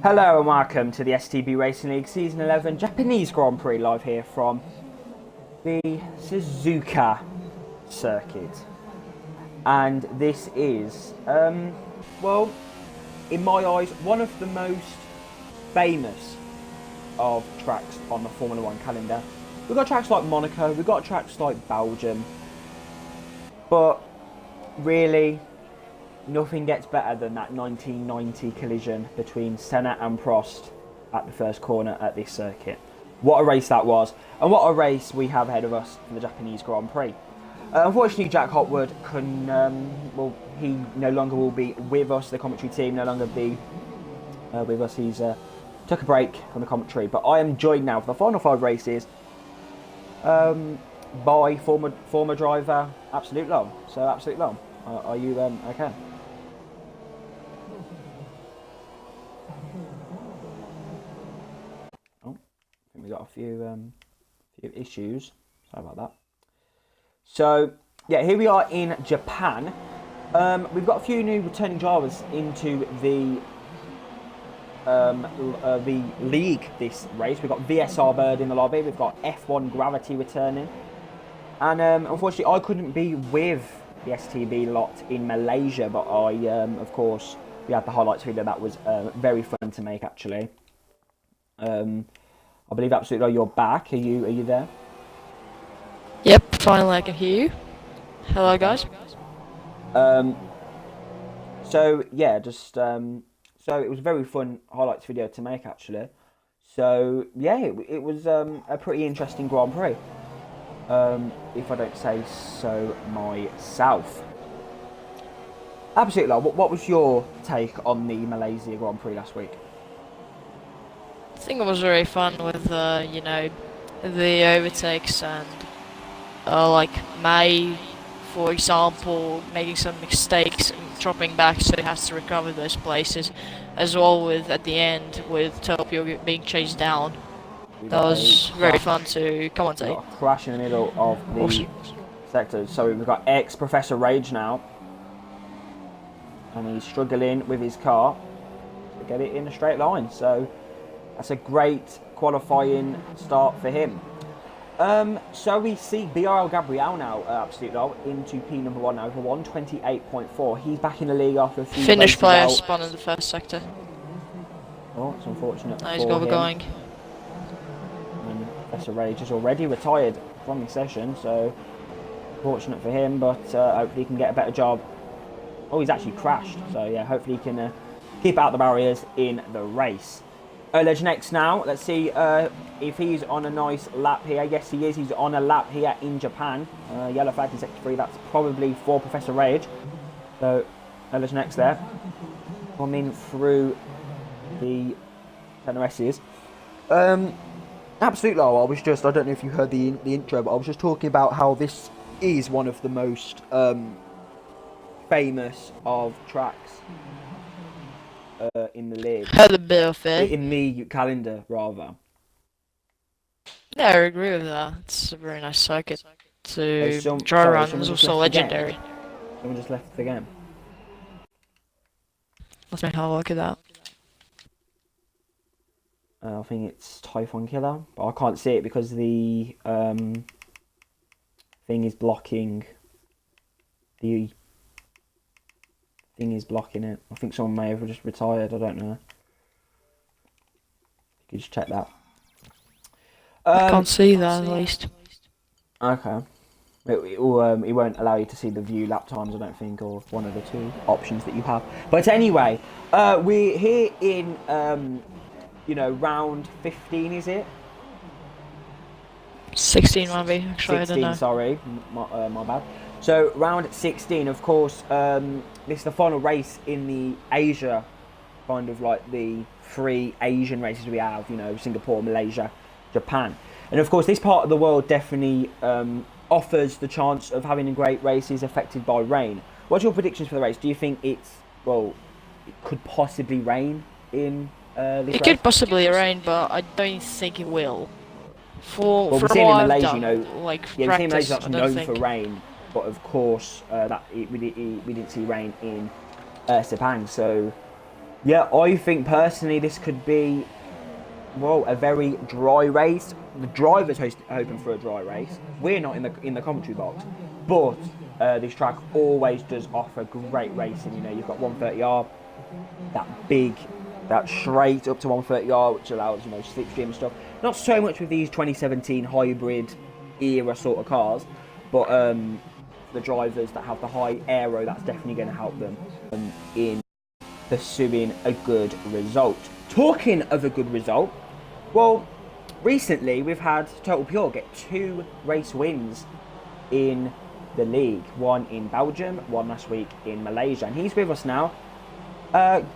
Hello and welcome to the STB Racing League Season 11 Japanese Grand Prix live here from the Suzuka circuit. And this is, well, in my eyes, one of the most famous of tracks on the Formula 1 calendar. We've got tracks like Monaco, we've got tracks like Belgium, but really, nothing gets better than that 1990 collision between Senna and Prost at the first corner at this circuit. What a race that was, and what a race we have ahead of us in the Japanese Grand Prix. Unfortunately, Jack Hotwood well, he no longer will be with us. The commentary team no longer be with us. He's took a break from the commentary, but I am joined now for the final 5 races by former driver Absolutlol. So Absolutlol, are you okay? We got a few issues. Sorry about that. So yeah, here we are in Japan. We've got a few new returning drivers into the league this race. We've got VSR Bird in the lobby. We've got F1 Gravity returning, and unfortunately I couldn't be with the STB lot in Malaysia, but of course we had the highlights video. That was very fun to make actually. I believe absolutely you're back. Are you there? Yep, finally I can hear you. Hello guys. So yeah, just so it was a very fun highlights video to make actually. So yeah, it was a pretty interesting Grand Prix, if I don't say so myself. Absolutely, what was your take on the Malaysia Grand Prix last week? I think it was very fun with you know, the overtakes and like May, for example, making some mistakes and dropping back, so he has to recover those places, as well with at the end with Tokyo being chased down. That was very fun to commentate. Got a crash in the middle of the sector. So we've got Professor Rage now, and he's struggling with his car to get it in a straight line. So that's a great qualifying start for him. So we see BRL Gabriel now, Absolutlol, into P number 1 over 128.4. He's back in the league after a few Finnish player spun in the first sector. Oh, it's unfortunate. Now he's going. And Professor Rage is already retired from the session, so fortunate for him, but hopefully he can get a better job. Oh, he's actually crashed, so yeah, hopefully he can keep out the barriers in the race. Legend X now, let's see if he's on a nice lap here. Yes, he is. He's on a lap here in Japan. Yellow flag in sector 3. That's probably for Professor Rage. So, Legend X there. Coming through the Tenerises. Absolutlol, I don't know if you heard the intro, but I was just talking about how this is one of the most famous of tracks in the league. Heard a bit of it. In the calendar, rather. Yeah, I agree with that. It's a very nice circuit to drive around. It's also legendary. Someone just left the game. Let's make a look at that. I think it's Typhon Killer, but I can't see it because the thing is blocking the thing is blocking it. I think someone may have just retired, I don't know. You could just check that. I can't see that at least. Okay. It won't allow you to see the view lap times, I don't think, or one of the 2 options that you have. But anyway, we're here in, you know, round 15, is it? 16 might be, actually, 16, I don't know. Sorry, my bad. So round 16, of course, this is the final race in the Asia, kind of like the 3 Asian races we have, you know, Singapore, Malaysia, Japan. And of course, this part of the world definitely offers the chance of having great races affected by rain. What's your predictions for the race? Do you think it could possibly rain in this race? It could possibly rain, but I don't think it will. Well, we're seeing in Malaysia, you know, like yeah, we're seeing practice, Malaysia's known for rain. But of course, we didn't see rain in Sepang, so Yeah, I think personally this could be, well, a very dry race. The driver's hoping for a dry race. We're not in the commentary box, but this track always does offer great racing. You know, you've got 130R, that straight up to 130R, which allows, you know, slipstream and stuff. Not so much with these 2017 hybrid era sort of cars, but the drivers that have the high aero, that's definitely going to help them in pursuing a good result. Talking of a good result, well, recently we've had Total Pure get 2 race wins in the league. One in Belgium, one last week in Malaysia, and he's with us now.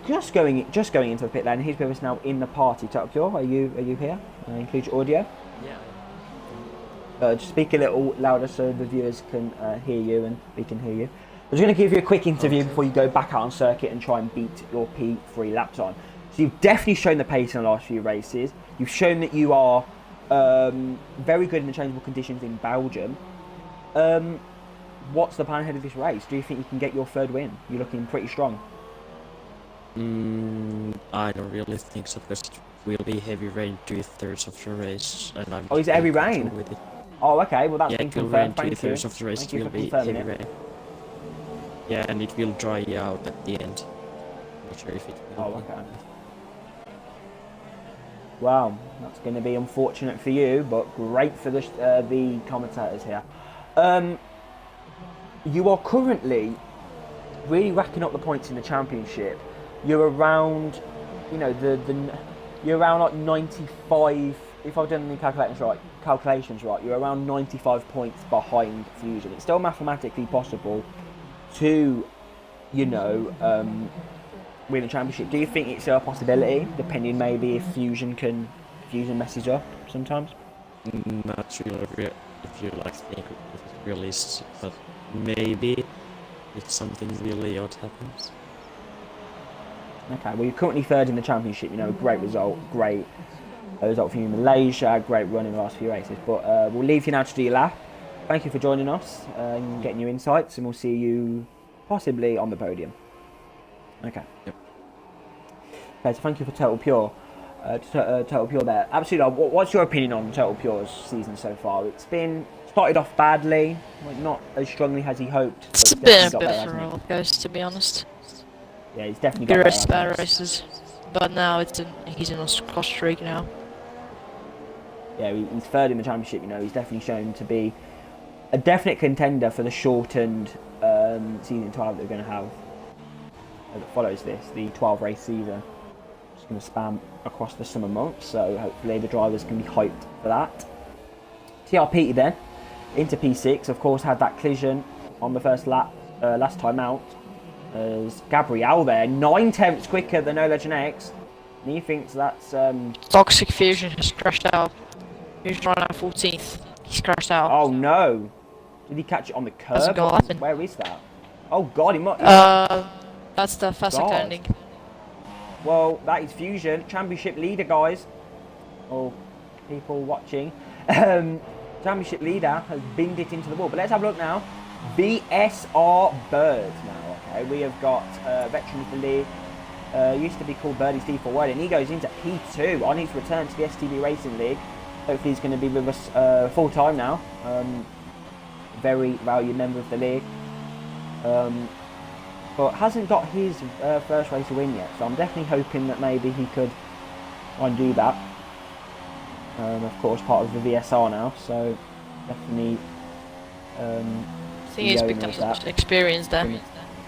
Just going into the pit lane. He's with us now in the party. Total Pure, are you here? Include your audio. Yeah. Just speak a little louder so the viewers can hear you and we can hear you. I'm just going to give you a quick interview before you go back out on circuit and try and beat your P3 laps on. So you've definitely shown the pace in the last few races. You've shown that you are very good in the changeable conditions in Belgium. What's the plan ahead of this race? Do you think you can get your 3rd win? You're looking pretty strong. I don't really think so, because it will be heavy rain 2/3 of the race, and I'm. Oh, is it heavy rain? With it. Oh, okay. Well, that's Yeah, been it will confirmed. rain Thank you. 2/3 of the race. Thank It you will for be confirming heavy it. rain. Yeah, and it will dry out at the end. Not sure if it will. Oh, okay. Wow, that's going to be unfortunate for you, but great for the commentators here. You are currently really racking up the points in the championship. You're around, you know, you're around like 95. If I've done the calculations right, you're around 95 points behind Fusion. It's still mathematically possible to, you know, win a championship. Do you think it's a possibility, depending maybe if Fusion messes up sometimes? Not really, if you like think it's realistic, but maybe if something really odd happens. Okay, well, you're currently 3rd in the championship. You know, great result, great result for you in Malaysia, great run in the last few races. But we'll leave you now to do your lap. Thank you for joining us and getting your insights, and we'll see you possibly on the podium. Okay. Yep. Okay, so thank you for Total Pure. Total Pure there. Absolutely. What's your opinion on Total Pure's season so far? It's been started off badly, like not as strongly as he hoped. It's been a bit of a roller coaster, to be honest. Yeah, he's definitely Good got races, better. bad races, but now he's in a cross streak now. Yeah, he's 3rd in the championship. You know, he's definitely shown to be a definite contender for the shortened season 12 that we're going to have that follows this, the 12 race season. Just going to spam across the summer months, so hopefully the drivers can be hyped for that. TRP then into P6, of course, had that collision on the first lap last time out. As Gabriel there, 9/10 quicker than No Legend X, and he thinks that's Toxic Fusion has crashed out. He's running out 14th. He's crashed out. Oh no! Did he catch it on the curb? That's gonna happen. Where is that? Oh god, he might. That's the fast God. ending. Well, that is Fusion, championship leader, guys. Or people watching. Championship leader has binged it into the wall. But let's have a look now. BSR Bird now. Okay, we have got veteran of the league. Used to be called Birdie's D4 Wide, and he goes into P2 on his return to the STB Racing League. Hopefully he's going to be with us full time now. Very valued member of the league. But hasn't got his first race win yet, so I'm definitely hoping that maybe he could try and do that. Of course, part of the VSR now, so definitely. I think he's picked up some experience there. He's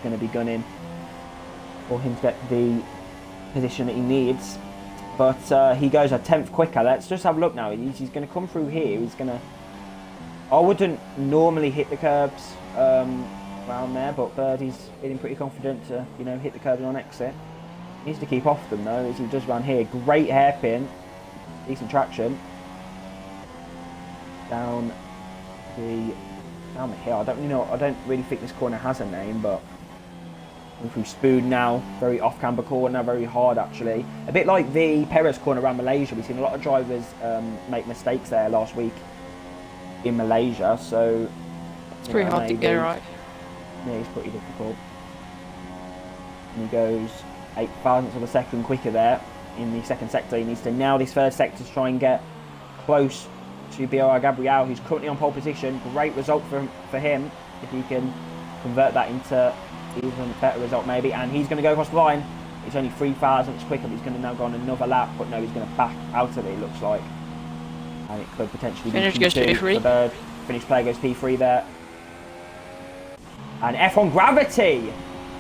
going to be gunning for him to get the position that he needs. But he goes a 10th quicker. Let's just have a look now. He's going to come through here. He's going to. I wouldn't normally hit the curbs around there, but Birdie's feeling pretty confident to, you know, hit the curbs on exit. Needs to keep off them though, as he does round here. Great hairpin, decent traction down the hill. I don't really think this corner has a name, but through Spoon now, very off-camber corner, very hard actually. A bit like the Perez corner around Malaysia. We've seen a lot of drivers make mistakes there last week in Malaysia, so it's pretty hard to get right. Yeah, it's pretty difficult. And he goes 8 thousandths of a second quicker there in the second sector. He needs to nail this third sector to try and get close to BOR Gabriel, who's currently on pole position. Great result for him if he can convert that into even better result maybe. And he's going to go across the line. It's only 3 thousandths quicker, but he's going to now go on another lap. But no, he's going to back out of it, it looks like. And it could potentially Finish be goes P2 P3. for Bird. Finish player goes P3 there. And F1 Gravity!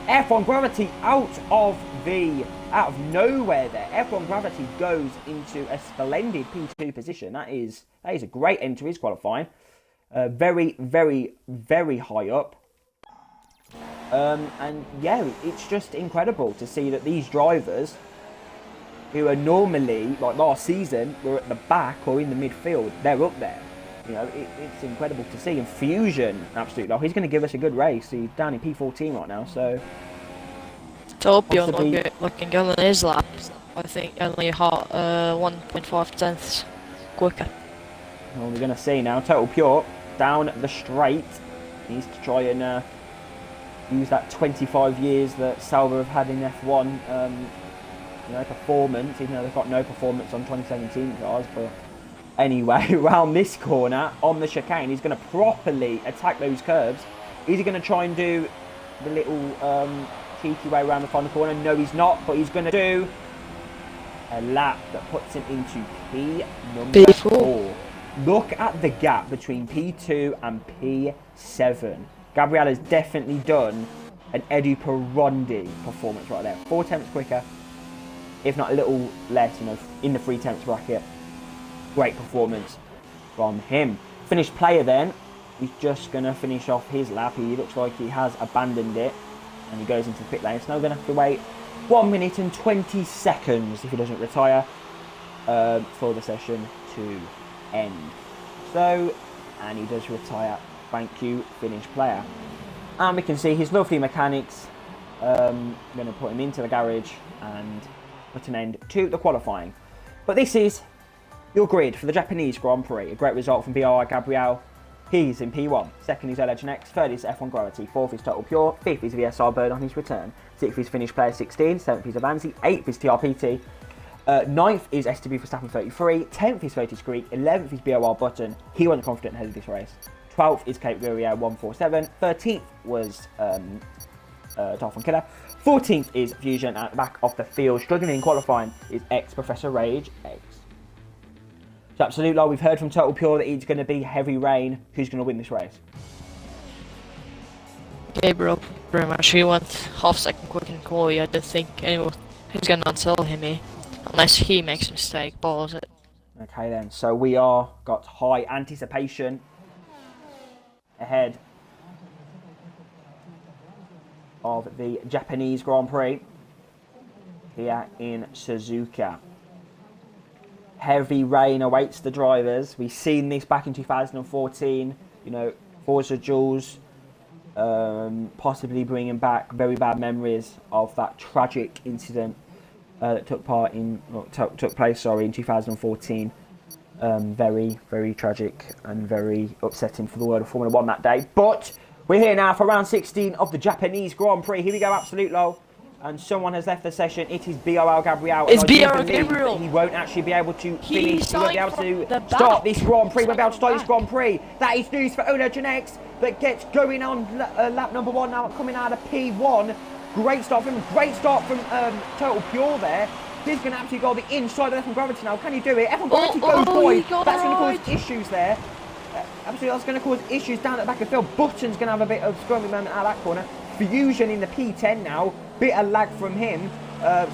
F1 Gravity out of nowhere there. F1 Gravity goes into a splendid P2 position. That is a great end to his qualifying. Very, very, very high up. And yeah, it's just incredible to see that these drivers, who are normally, like last season, were at the back or in the midfield, they're up there. You know, it's incredible to see. And Fusion, absolutely, he's going to give us a good race. He's down in P14 right now, so... Torbjorn looking good on his lap. I think only 1.5 tenths quicker. Well, we're going to see now. Total Pure down the straight. Needs to try and use that 25 years that Sauber have had in F1 you know, performance, even though they've got no performance on 2017 cars. But anyway, around this corner on the chicane, he's going to properly attack those curves. Is he going to try and do the little cheeky way around the final corner? No, he's not, but he's going to do a lap that puts him into P number 4. Look at the gap between P2 and P7. Gabriel has definitely done an Edu Perondi performance right there. 4 tenths quicker, if not a little less, you know, in the 3 tenths bracket. Great performance from him. Finished player then. He's just going to finish off his lap. He looks like he has abandoned it. And he goes into the pit lane. So now we're going to have to wait 1 minute and 20 seconds if he doesn't retire for the session to end. So, and he does retire. Thank you, finish player. And we can see his lovely mechanics. Going to put him into the garage and put an end to the qualifying. But this is your grid for the Japanese Grand Prix. A great result from BRI Gabriel. He's in P1. Second is Legend X. Third is F1 Gravity. Fourth is Total Pure. Fifth is VSR Bird on his return. Sixth is Finish Player 16. Seventh is Avanzi. Eighth is TRPT. Ninth is STB Verstappen 33. 10th is Fotis Greek. 11th is BOR Button. He wasn't confident ahead of this race. 12th is Cape Guerriere 147. 13th was Dolphin Killer. 14th is Fusion at the back of the field. Struggling in qualifying is X Professor Rage X. So Absolutlol, we've heard from Total Pure that it's going to be heavy rain. Who's going to win this race? Gabriel, pretty much. He went half second quick in quali. I don't think anyone is going to unsell him here. Unless he makes a mistake, balls it. Okay then, so we are got high anticipation ahead of the Japanese Grand Prix here in Suzuka. Heavy rain awaits the drivers. We've seen this back in 2014. You know, Forza Jules possibly bringing back very bad memories of that tragic incident that took place in 2014. Very, very tragic and very upsetting for the world of Formula 1 that day. But we're here now for round 16 of the Japanese Grand Prix. Here we go, Absolutlol. And someone has left the session. It is BRL Gabriel. It's BRL Gabriel. He won't actually be able to finish. He won't be able to start start this Grand Prix. Won't be able to start this Grand Prix. That is news for Ola Genex that gets going on lap number 1 now, coming out of P1. Great start from him. Great start from Total Pure there. He's going to absolutely go the inside of F1 Gravity now. Can he do it? F1 Gravity goes wide. That's going to cause issues there. Absolutely, that's going to cause issues down at the back of the field. Button's going to have a bit of scrumming moment out of that corner. Fusion in the P10 now. Bit of lag from him.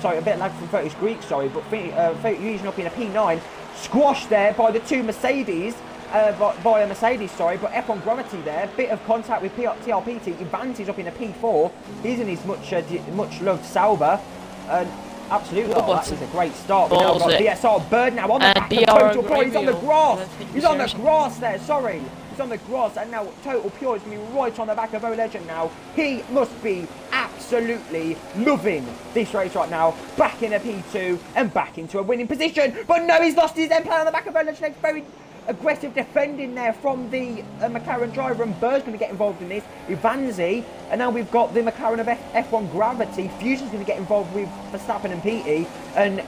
Sorry, a bit of lag from Fotis Greek, sorry. But Fusion up in a P9. Squashed there by the two Mercedes. By a Mercedes, sorry. But F1 Gravity there. Bit of contact with TRPT. Ivanti's up in a P4. He's in his much loved Sauber. And absolutely, that is a great start. We've now got VSR Bird now on the back of Total Pure. He's on the grass. He's on the grass there, sorry. He's on the grass, and now Total Pure is going to be right on the back of O Legend now. He must be absolutely loving this race right now. Back in a P2 and back into a winning position. But no, he's lost his end player on the back of O Legend. Very aggressive defending there from the McLaren driver, and Bird's going to get involved in this. Ivanzi, and now we've got the McLaren of F1 Gravity. Fusion's going to get involved with Verstappen and PT, and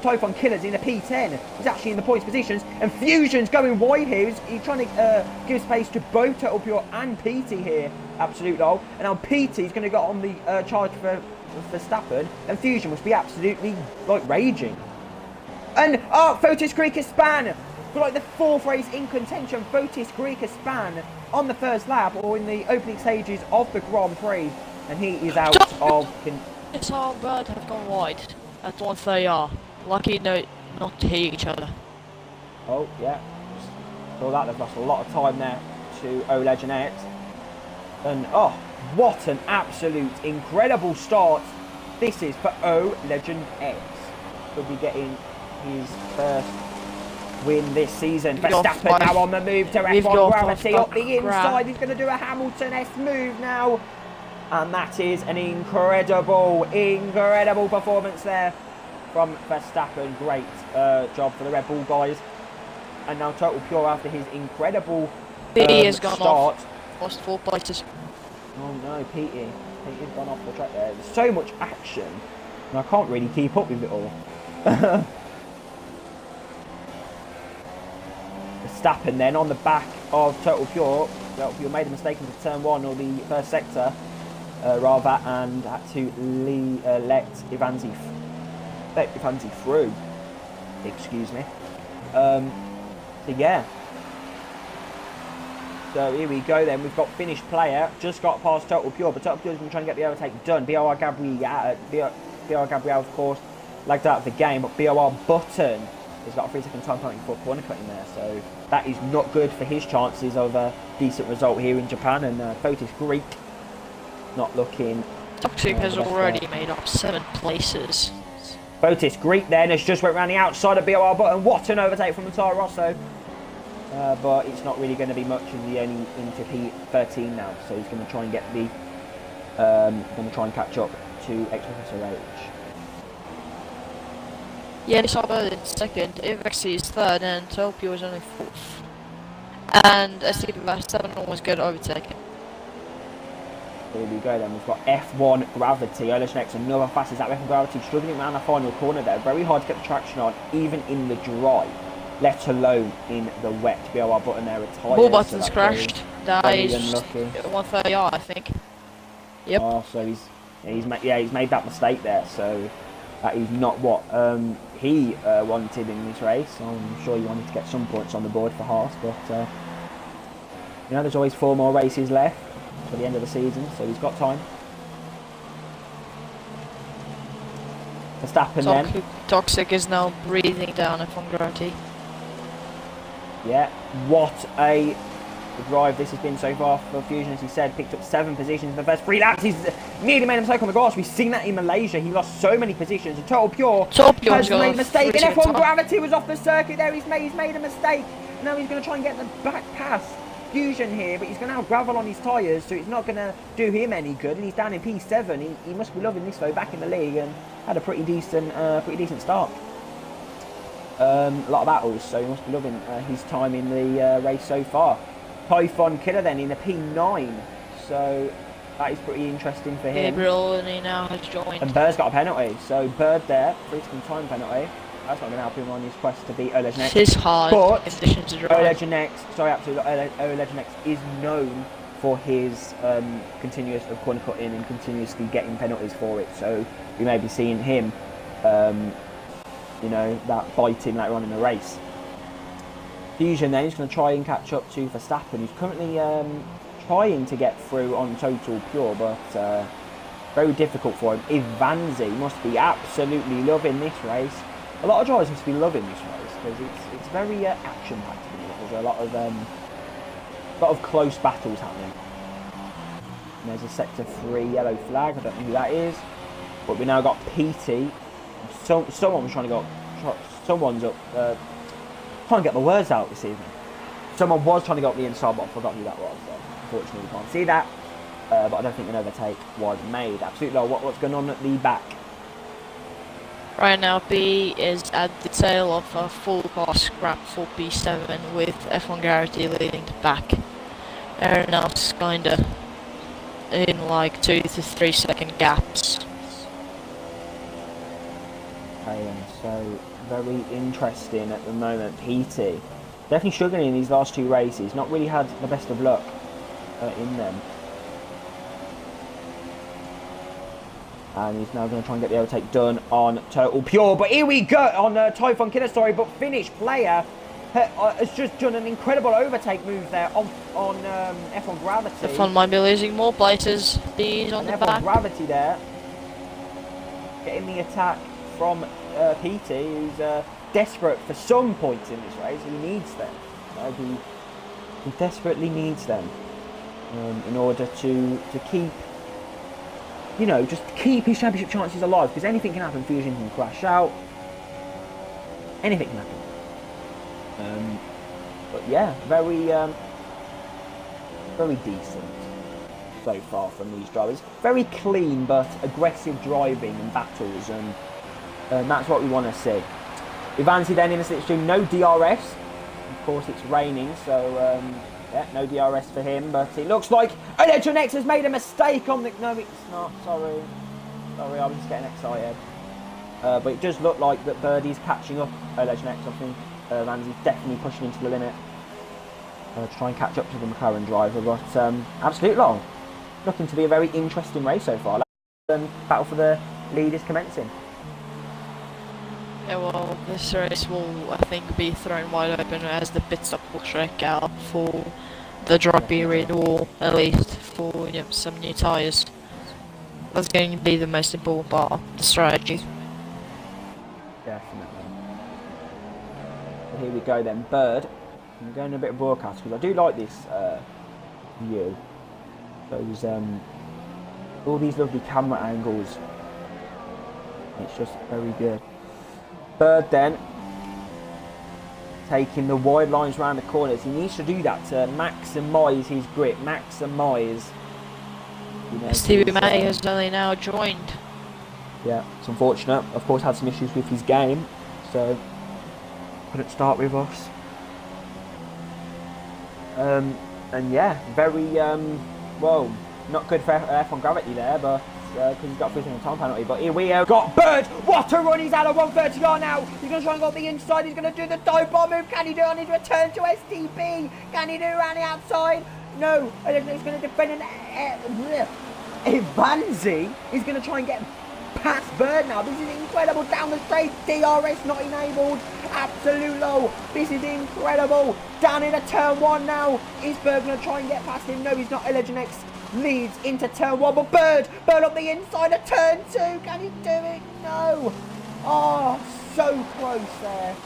Typhon Killer's in a P10. He's actually in the points positions, and Fusion's going wide here. He's trying to give space to both Total Pure and PT here. Absolutlol. And now PT's going to get on the charge for Verstappen, and Fusion must be absolutely like raging. And Fotis Greekaspan for like the 4th race in contention. Fotis Greekaspan on the first lap or in the opening stages of the Grand Prix, and he is out of. It's our bird have gone wide at 130R. Lucky not to hit each other. Oh yeah, saw that. They've lost a lot of time there to O Legend X. And oh, what an absolute incredible start this is for O Legend X. Could be getting his first win this season. Verstappen now on the move to F1 Gravity up the inside. He's going to do a Hamilton-esque move now. And that is an incredible performance there from Verstappen. Great job for the Red Bull guys. And now Total Pure, after his incredible has gone start. Off. Lost 4 places. Oh no, Petey's gone off the track there. There's so much action, and I can't really keep up with it all. Verstappen then on the back of Total Pure. Total Pure made a mistake into turn 1 or the first sector, rather, and had to let Ivanzi through. Excuse me. So yeah. So here we go then, we've got finished player, just got past Total Pure, but Total Pure's been trying to get the overtake done. BOR Gabriel, of course, lagged out of the game, but BOR Button has got a 3-second time penalty for corner cutting there, so that is not good for his chances of a decent result here in Japan. And Fotis Greek not looking... Toxic has already made up 7 places. Fotis Greek then has just went around the outside of BOR Button. What an overtake from the Toro Rosso. But it's not really going to be much in the only into P13 now, so he's going to try and get the going to try and catch up to X-Professor H. Yeah, it's Arbor in 2nd, Ivex is 3rd, and Topio is only 4th. And STB 7 almost got overtaken. Here we go then, we've got F1 Gravity. Olish next, another fast as that F1 Gravity, struggling around the final corner there. Very hard to get the traction on, even in the dry, let alone in the wet. BOR Button there retired. Ball buttons crashed. That is unlucky. 130R, I think. Yep. Oh, so he's made that mistake there. So that is not what he wanted in this race. I'm sure he wanted to get some points on the board for Haas, but you know, there's always 4 more races left for the end of the season, so he's got time. Verstappen then. Toxic is now breathing down F1 Gravity. Yeah, what a drive this has been so far for Fusion. As he said, picked up 7 positions in the first 3 laps. He's nearly made a mistake on the grass. We've seen that in Malaysia. He lost so many positions. And Total Pure has made a mistake. And F1 Gravity was off the circuit there. He's made a mistake. Now he's going to try and get the back pass. Fusion here, but he's going to have gravel on his tyres, so it's not going to do him any good. And he's down in P7. He must be loving this though, back in the league, and had a pretty decent start. A lot of battles, so he must be loving his time in the race so far. Typhon Killer then in a P9, so that is pretty interesting for him. Gabriel, and he now has joined. And Bird's got a penalty, so Bird there, 3-second time penalty. That's not going to help him on his quest to beat O-Legend X. It is hard but conditions to drive. O-Legend X, O-Legend X is known for his continuous corner cutting and continuously getting penalties for it. So we may be seeing him, you know, that biting later on in the race. Fusion then is going to try and catch up to Verstappen, who's currently trying to get through on Total Pure, but very difficult for him. Ivanzi must be absolutely loving this race. A lot of drivers must be loving this race because it's very action-packed. There's a lot of close battles happening. And there's a sector 3 yellow flag. I don't know who that is, but we now got PT. Someone was trying to go. Someone's up. Trying to get my words out this evening. Someone was trying to go up the inside, but I forgot who that was. So unfortunately, we can't see that. But I don't think an overtake was made. Absolutlol, what's going on at the back? Right now, B is at the tail of a full car scrap for P7 with F1 Garrity leading the back. Aeronauts kinda in like 2 to 3 second gaps. So very interesting at the moment. PT definitely struggling in these last 2 races. Not really had the best of luck in them. And he's now going to try and get the overtake done on Total Pure. But here we go on Typhon Killer, sorry. But Finnish player has just done an incredible overtake move there on F1 Gravity. F1 might be losing more places. B's on the F1 back. Gravity there. Getting the attack from PT, who's desperate for some points in this race. He needs them. He desperately needs them in order to keep, you know, just keep his championship chances alive, because anything can happen. Fusion can crash out. Anything can happen. But yeah, very decent so far from these drivers. Very clean but aggressive driving in battles, and that's what we want to see. Ivanzi then in the slipstream, no DRS. Of course, it's raining, so yeah, no DRS for him. But it looks like Electronex has made a mistake on the. No, it's not. Sorry, I was just getting excited. But it does look like that Birdie's catching up Electronex. I think Vanzi's definitely pushing into the limit to try and catch up to the McLaren driver. But Absolutlol looking to be a very interesting race so far. Battle for the lead is commencing. Yeah, well, this race will, I think, be thrown wide open as the pit stop will check out for the dry period, or at least for some new tyres. That's going to be the most important part of the strategy. Definitely. So here we go then, Bird. I'm going a bit of broadcast because I do like this view. Those all these lovely camera angles. It's just very good. Bird then taking the wide lines around the corners. He needs to do that to maximise his grip, maximise. STB Maldi has only now joined. Yeah, it's unfortunate. Of course, had some issues with his game, so couldn't start with us. And yeah, very well, not good for F1 Gravity there, but because he's got a 15 time penalty. But here we got Bird. What a run! He's out of 130 now. He's going to try and go up the inside. He's going to do the dive bomb move. Can he do it on his return to STB? Can he do it around the outside? No. I don't think he's going to defend an. Ivanzi is going to try and get past Bird now. This is incredible. Down the straight. DRS not enabled. Absolutlol. This is incredible. Down into turn 1 now. Is Bird going to try and get past him? No, he's not. Elegionex leads into turn 1, but Bird up the inside of turn 2. Can he do it? No. Oh, so close there.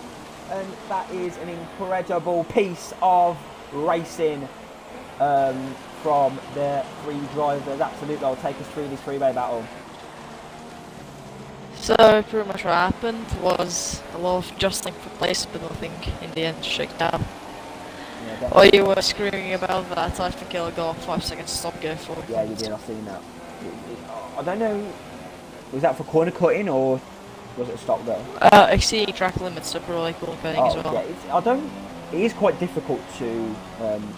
And that is an incredible piece of racing from the 3 drivers. Absolutlol will take us through this 3-way battle. So pretty much what happened was a lot of jostling for place, but I think in the end shook out. Yeah, while you were screaming about that, I think I'll go 5 seconds stop go for it. Yeah, you did. I've seen that. I don't know. Was that for corner cutting or was it a stop go? Exceeding track limits, so probably corner cutting as well. Yeah, it is quite difficult to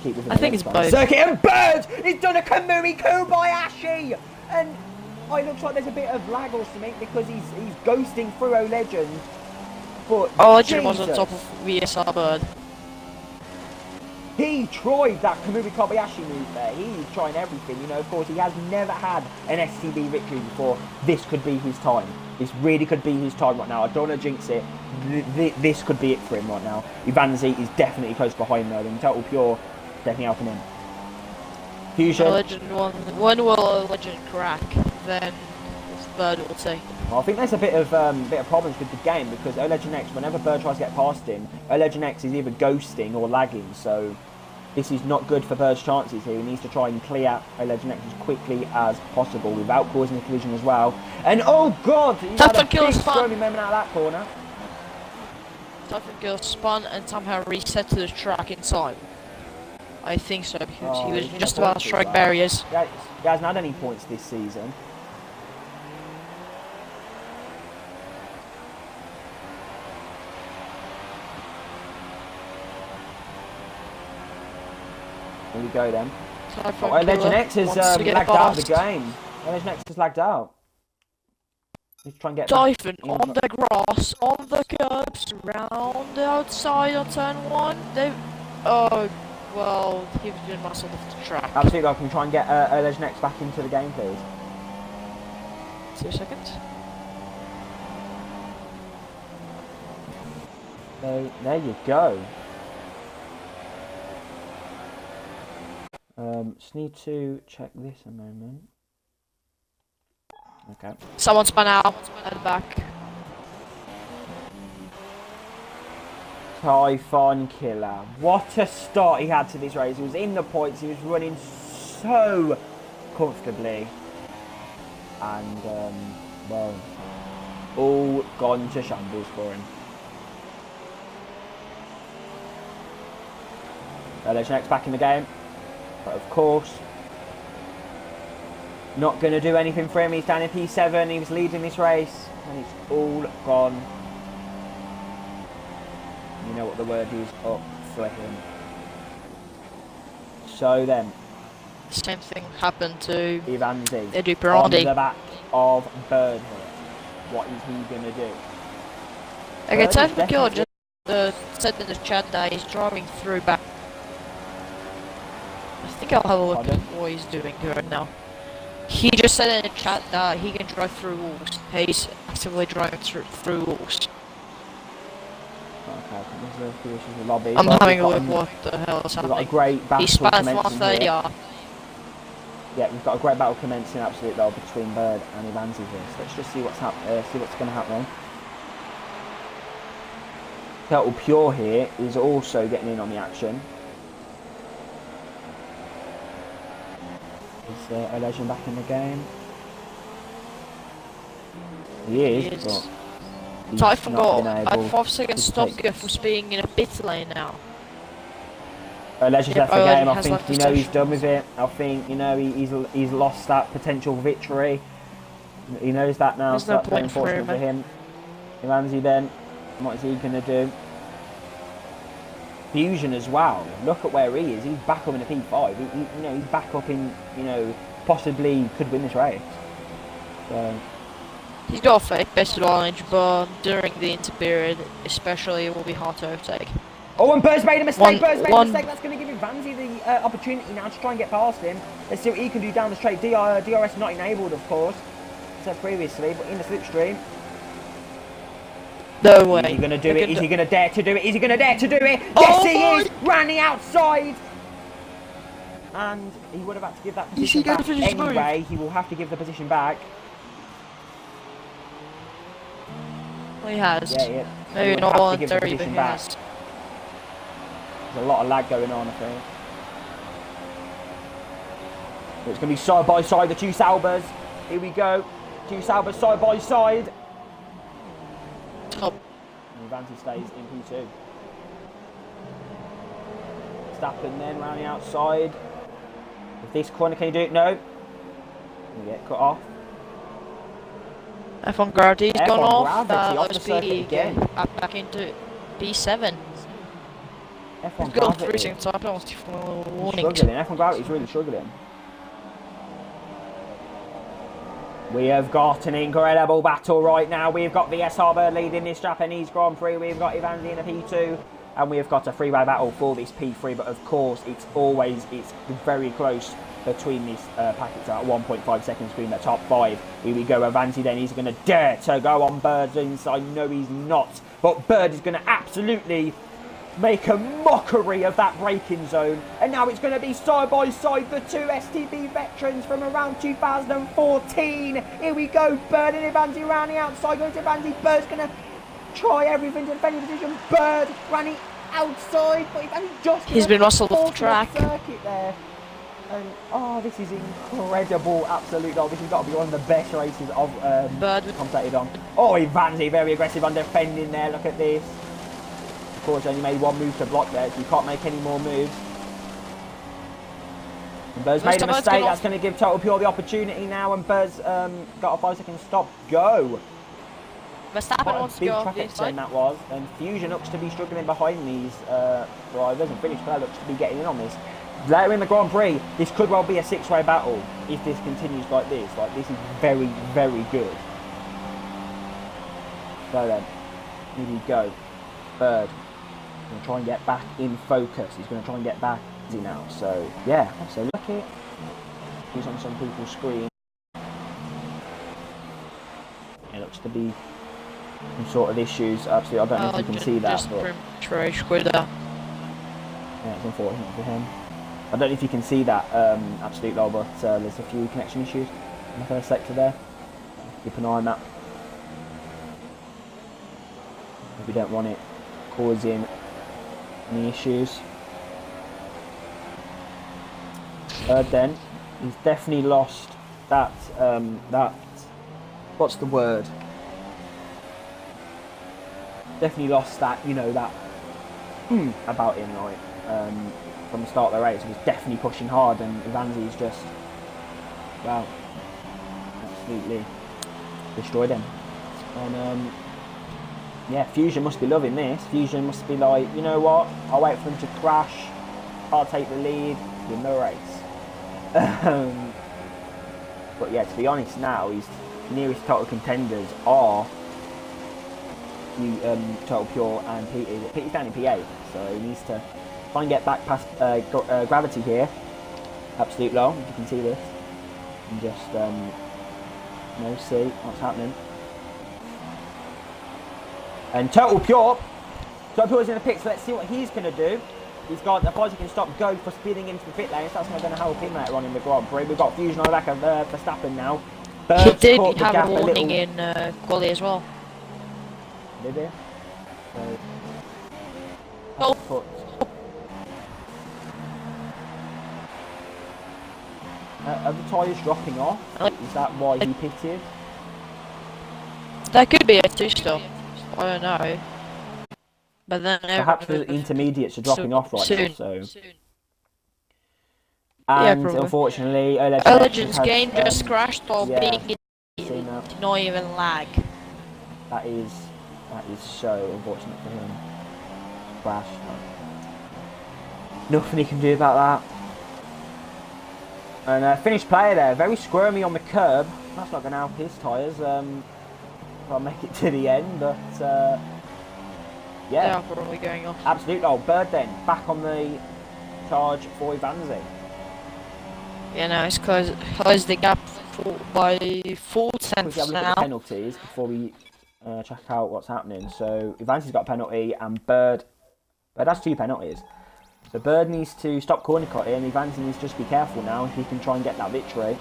keep within. I think it's both. Circuit, and Bird! He's done a Kamui Kobayashi! And it looks like there's a bit of lag or something because he's ghosting through O-Legend. But O-Legend was on top of VSR Bird. He tried that Kamui Kobayashi move there. He's trying everything. You know, of course, he has never had an STB victory before. This could be his time. This really could be his time right now. I don't want to jinx it. This could be it for him right now. Ivanzi is definitely close behind though. And Total Pure definitely helping him. Fusion. Legend one will Legend crack, then Bird will take. Well, I think there's a bit of problems with the game because O-Legend whenever Bird tries to get past him, O-Legend is either ghosting or lagging. So this is not good for Bird's chances here. He needs to try and clear O-Legend as quickly as possible without causing a collision as well. And oh god, he's had a big squirmy moment out of that corner. Typhon Kill spun and somehow reset to the track in time. I think so, because he was just about to strike barriers. Yeah, he hasn't had any points this season. Here we go then. Typhoon Oh, Legend Killer X has wants to get lagged out of the past. game. Legend X has lagged out. Let's try and get Typhoon back on the grass, on the curbs, round the outside on turn 1. They. Oh, well, he's been muscled off the track. Absolutely, can we try and get Legend X back into the game, please? 2 seconds. There you go. Just need to check this a moment. Okay. Someone spun out at the back. Typhoon Killer. What a start he had to this race. He was in the points. He was running so comfortably. And, well, all gone to shambles for him. Legend X back in the game. But of course, not going to do anything for him. He's down in P7. He was leading this race. And it's all gone. You know what the word is, up for him. So then, Same thing happened to Ivanzi Eddie on Pirandi. the back of Bird here. What is he going to do? Okay, Bird Typhoon is Killer definitely- just said in the chat that he's driving through back. I think I'll have a look Pardon? at what he's doing right now. He just said in the chat that he can drive through walls. He's actively driving through walls. Okay, there's a few issues with lobby. I'm but having a we've look got what the hell is We've got a happening. great battle He spans commencing here. 130R. Yeah, we've got a great battle commencing Absolutlol between Bird and Ivanzi here. So let's just see what's going to happen. Total Pure here is also getting in on the action. Is a Legend back in the game? He is, He is. but he's Typhoon not got been a able 5 seconds to stop take- go for being in a pit lane now. Legend's Yep, left the game. I has think left the he's station. done with it. I think he's lost that potential victory. He knows that now. There's So no that's very point for unfortunate him. for him. Ivanzi then, what is he gonna do? Fusion as well. Look at where he is. He's back up in a P5. He's back up in possibly could win this race. So He's got a fake best advantage, but during the inter period, especially, it will be hard to overtake. oh, and Bird's made a mistake. Bird's made a one- mistake. That's going to give Ivanzi the opportunity now to try and get past him. Let's see what he can do down the straight. DRS not enabled, of course, as said previously, but in the slipstream. No way. Is he going to do Look it? at Is the- he going to dare to do it? Is he going to dare to do it? Oh Yes, he my- is! Ran the outside! And he would have had to give that Is he position going back to finish the anyway. He will have to give the position back. He has. Yeah. Maybe He not will have to give the voluntary, but position he back. has. There's a lot of lag going on, I think. It's going to be side by side, the two Saubers. Here we go. Two Saubers side by side. Top. And Ivanzi stays in P2. Stappen then round the outside. With this corner, can you do it? No. You get cut off. F1 gravity's F1 gone off. gravity off the Let's circuit be again. back into P7. F1 He's got 3 Gravity. seconds time penalty for He's warnings. struggling. F1 Gravity's really struggling. We have got an incredible battle right now. We've got VS Harbour leading this Japanese Grand Prix. We've got Ivanzi in a P2. And we've got a three-way battle for this P3. But of course, it's very close between these packets at 1.5 seconds between the top 5. Here we go. Ivanzi then. He's going to dare to go on Bird's inside. No, he's not. But Bird is going to absolutely make a mockery of that braking zone. And now it's going to be side by side the two STB veterans from around 2014. Here we go. Bird and Ivanzi round the outside. Going to Ivanzi. Bird's going to try everything to defend his position. Bird running outside. But Ivanzi just He's been muscled off the the track. circuit there. And oh, this is incredible. Absolutely. This has got to be one of the best races I've Bird. commentated on. Oh, Ivanzi very aggressive on defending there. Look at this. Of course, only made one move to block there, so you can't make any more moves. And Bird's made a mistake. That's going to give Total Pure the opportunity now, and Bird's got a 5-second stop. Go. Verstappen What wants a to big go off traffic the jam inside. that was. And Fusion looks to be struggling behind these drivers, and Finnish Player looks to be getting in on this. later in the Grand Prix, this could well be a six-way battle if this continues like this. Like, this is very, very good. So then, here we go. Bird. Going to try and get back in focus. He's going to try and get back easy now. So, yeah. So, look at it. He's on some people's screen. It looks to be some sort of issues. Absolutely. I don't know if you can see that. But yeah, it's unfortunate for him. I don't know if you can see that, Absolutlol, but there's a few connection issues in the first sector there. Keep an eye on that. If we don't want it causing any issues. Then, he's definitely lost that, what's the word? Definitely lost that, you know, that about him, like, from the start of the race. He was definitely pushing hard, and Ivanzi's just, wow, absolutely destroyed him. And yeah, Fusion must be loving this. Fusion must be like, you know what, I'll wait for him to crash, I'll take the lead, win the race. But yeah, to be honest now, his nearest total contenders are Total Pure and PT. PT's down in P8, so he needs to try and get back past Gravity here. Absolutlol, if you can see this. And just, you know, see what's happening. And Total Pure's in the pit, so let's see what he's going to do. He's got the he can stop Go for speeding into the pit lane, so that's not going to help him later on in the Grand Prix. We've got Fusion on the back of Verstappen now. He did have a warning in quali as well. Did he? So, Oh. Are the tyres dropping off? Is that why he pitted? That could be a two-stop. I don't know. But then perhaps the intermediates are dropping off right now, so. Soon. And yeah, unfortunately, Legends game just crashed while being not even lag. That is so unfortunate for him. Crash. Nothing he can do about that. And finished player there, very squirmy on the curb. That's not going to help his tyres. I'll make it to the end, but yeah. They are probably going off. Absolutlol. Bird then back on the charge for Ivanzi. Yeah, no, it's closed the gap by 4 tenths Have a look now. at the penalties before we check out what's happening. So Ivanzi's got a penalty, and Bird has 2 penalties. So Bird needs to stop corner cutting, and Ivanzi needs to just be careful now if he can try and get that victory.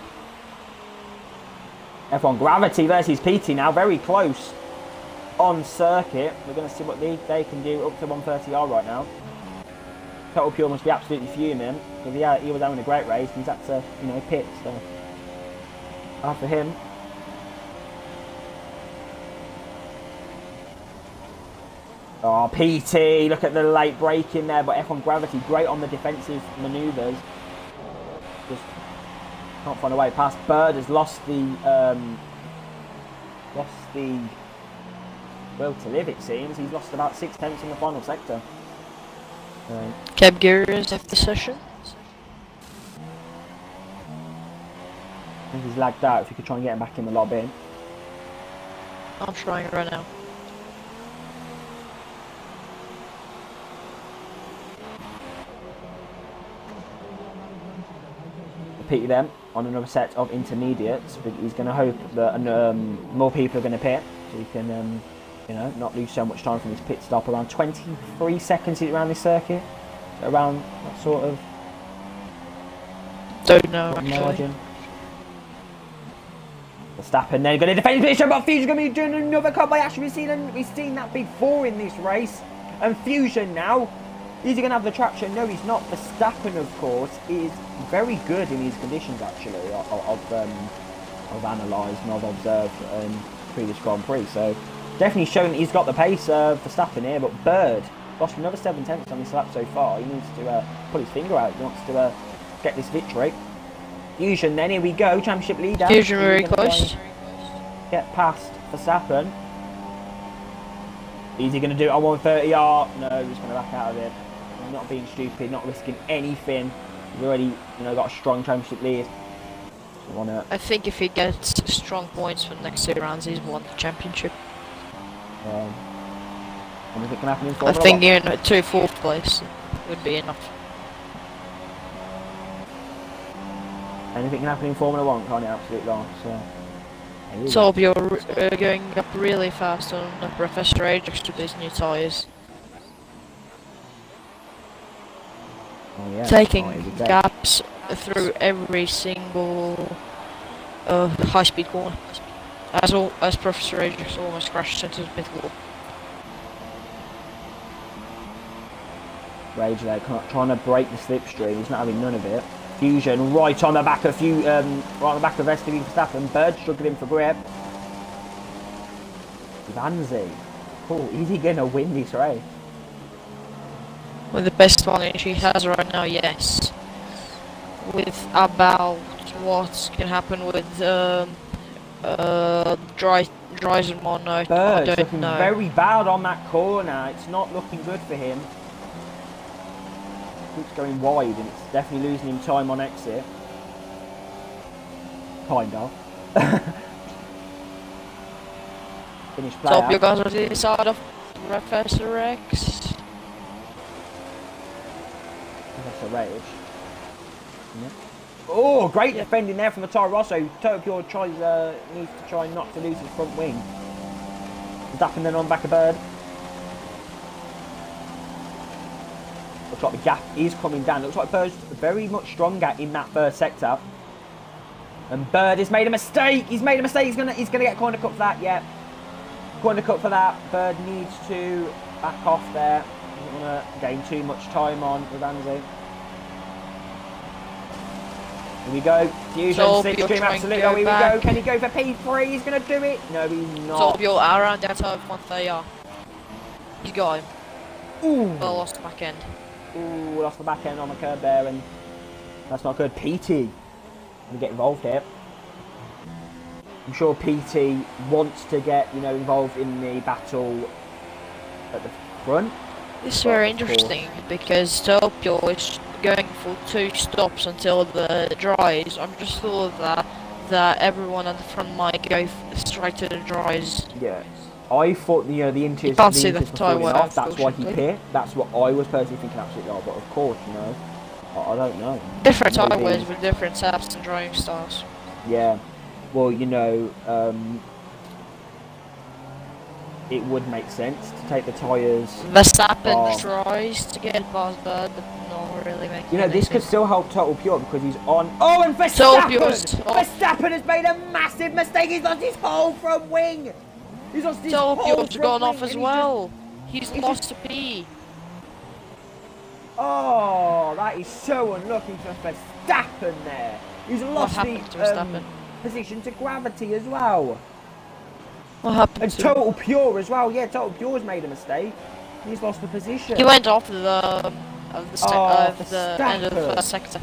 F1 Gravity versus PT now, very close on circuit. We're going to see what they can do up to 130R right now. Total Pure must be absolutely fuming because he was having a great race. He's had to, you know, pit. So after him. Oh, PT! Look at the late break in there, but F1 Gravity great on the defensive manoeuvres. Just can't find a way past. Bird has lost the will to live. It seems he's lost about 6 tenths in the final sector. Cab Gears after session. I think he's lagged out. If you could try and get him back in the lobby. I'm trying right now. Repeat them on another set of intermediates, but he's going to hope that more people are going to pit, so he can, you know, not lose so much time from his pit stop. Around 23 seconds around this circuit, so around that sort of. Don't know actually. Margin. Verstappen then going to defend his position, but Fusion's going to be doing another cut by Ashley. We've seen that before in this race, and Fusion now. Is he going to have the traction? No, he's not. Verstappen, of course, is very good in these conditions, actually. I've analysed and I've observed previous Grand Prix. So, definitely showing that he's got the pace of Verstappen here. But Bird lost another 7 tenths on this lap so far. He needs to pull his finger out. He wants to get this victory. Fusion, then here we go. Championship leader. Fusion very close. Get past Verstappen. Is he going to do it on 130R? No, he's going to back out of it. Not being stupid, not risking anything. He's already, you know, got a strong championship lead. So on it. I think if he gets strong points for the next 2 rounds, he's won the championship. Anything can happen in I Formula think 1. you know, 2 4th place would be enough. Anything can happen in Formula 1, can't it? Absolutlol. So. there you go. So you're going up really fast on Professor Ajax with these new tyres. Oh, yeah. Taking Oh, here we go. gaps through every single high-speed corner. As Professor Ajax almost crashed into the pit wall. Rage there, trying to break the slipstream. He's not having none of it. Fusion right on the back of right on the back of STB Verstappen. Bird struggling for grip. Vanzi. Oh, is he gonna win this race? With the best one she has right now, yes. With about what can happen with dries and mono, I Bird's don't looking know. very bad on that corner. It's not looking good for him. Keeps going wide and it's definitely losing him time on exit. Kind of. Finish play. So you guys are the side of Professor X. That's a rage. Yeah. Oh, great defending there from the Toro Rosso. Toto Pure needs to try not to lose his front wing. Verstappen then on back of Bird. Looks like the gap is coming down. Looks like Bird's very much stronger in that first sector. And Bird has made a mistake. He's made a mistake. He's gonna get corner cut for that. Yeah, corner cut for that. Bird needs to back off there. Doesn't want to gain too much time on Rivanzi. Here we go. Fusion, So slipstream, absolutely. Here we go. Can he go for P3? He's going to do it. No, he's not. So you're around that side of 130. You got him. Ooh. Well, lost the back end. Ooh, lost the back end on the curb there, and that's not good. PT, going to get involved here. I'm sure PT wants to get, you know, involved in the battle at the front. This is very interesting because Tokyo is going for 2 stops until the dries. I'm just thought that everyone at the front might go straight to the dries. Yeah, I thought the interiors can't see the were falling tyre off. That's why he unfortunately. pit. That's what I was personally thinking. Absolutely not. But of course, you know, I don't know. Different Maybe. tyres with different setups and driving styles. Yeah, well, you know, it would make sense to take the tyres. Verstappen tries to get past Bird, but not really making You know, this could anything. still help Total Pure because he's on. Oh, and Total Verstappen! Pure's off. Verstappen has made a massive mistake. He's lost his whole front wing. He's lost his whole Tokyo's front gone wing, off as and well. He's he's lost a P. Oh, that is so unlucky for Verstappen there. He's lost happened to the Verstappen? position to gravity as well. What happened And to Total Pure as well. Yeah, Total Pure's made a mistake. He's lost the position. He went off the end of the Verstappen. first sector.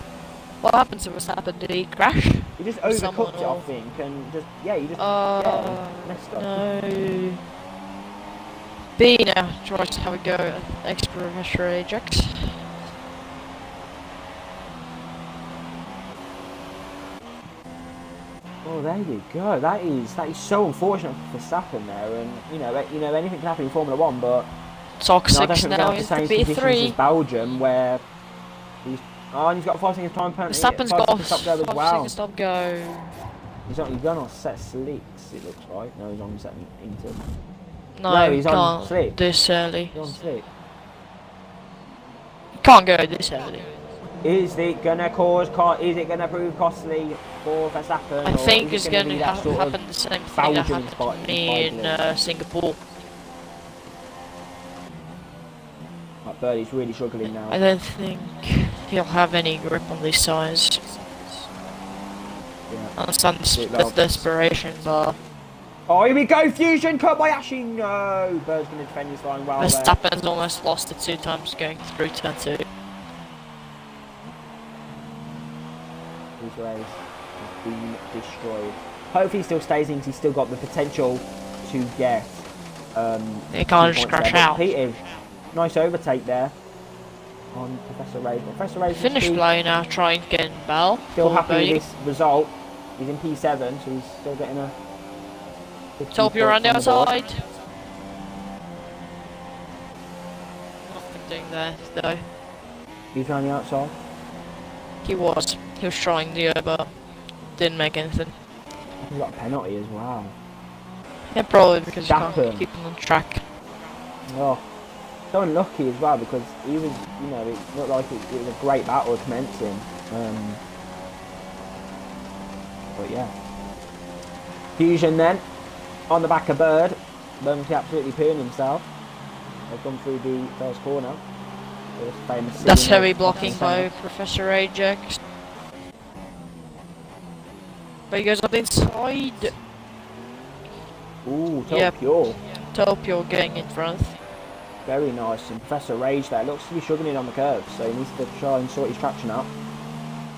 What happened to Verstappen? Did he crash? He just Someone overcooked it, I or- think, and just he just messed up. No. B now tries to have a go at extra pressure Ajax. Oh, there you go. That is so unfortunate for Verstappen there, and you know anything can happen in Formula One, but Top no, I don't 6 think we're now going to is have the the same conditions as B3. Belgium, where he's got 5 seconds time penalty. Verstappen's 5 got seconds stop go as 5 well. seconds stop go. He's on set slicks. It looks right. No, he's on set into. No, No, he he's on can't slick. this early. He's on slick. He can't go this early. Is it gonna Is it gonna prove costly for Verstappen? I or think is it's it going be to that sort of happen the same thing that Belgian happened to me in Singapore. Like Birdie's really struggling now. I don't think he'll have any grip on these sides. Yeah. I understand the desperation, but Oh, here we go, Fusion, Kobayashi, no! Bird's going to defend this line well there. Verstappen's almost lost it 2 times going through turn 2. His race has been destroyed. Hopefully he still stays in because he's still got the potential to get... He can't just 2 points crash there. out. But Peter, nice overtake there. on Professor Rage. Professor Rage Finish play now, trying to get in Bell. still happy with this result. He's in P7, so he's still getting a... Top you're on the outside. Nothing doing there, though. He's on the outside. He was trying the but didn't make anything. He got a penalty as well. Yeah, probably because you Dapper. can't keep him on track. Oh, so unlucky as well because he was, you know, it looked like it was a great battle commencing. But yeah. Fusion then, on the back of Bird. Bird absolutely peeing himself. They've gone through the first corner. Famous That's scene heavy of blocking by Professor Professor Ajax. But he goes up inside. Sam. Ooh, Yep. Tokyo. Tokyo getting in front. Very nice. And Professor Rage there looks to be struggling on the curves, so he needs to try and sort his traction out.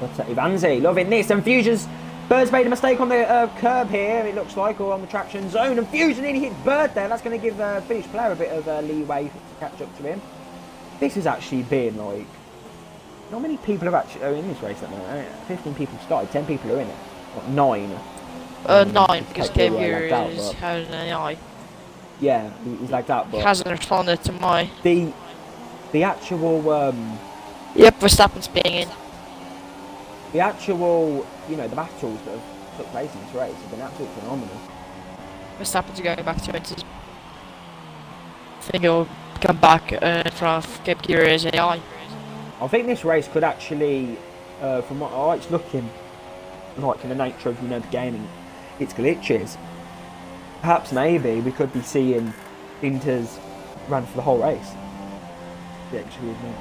But Ivanzi loving this, and Fusion's Bird's made a mistake on the curb here, it looks like, or on the traction zone, and Fusion nearly hit Bird there. That's going to give the Finnish player a bit of leeway to catch up to him. This has actually been like, not many people have actually are in this race at the moment. 15 people started, 10 people are in it. What, 9? 9 because Kevir Kevir is has an AI. Yeah, he's like that, but Hasn't responded to my. the actual Yep, Verstappen's being in. the actual, you know, the battles that have took place in this race have been absolutely phenomenal. Verstappen's going back to it. I think he'll come back in front of Kevir's AI. I think this race could actually, from what it's looking like in the nature of, you know, the gaming, its glitches, perhaps maybe we could be seeing Inter's run for the whole race. Actually, isn't it?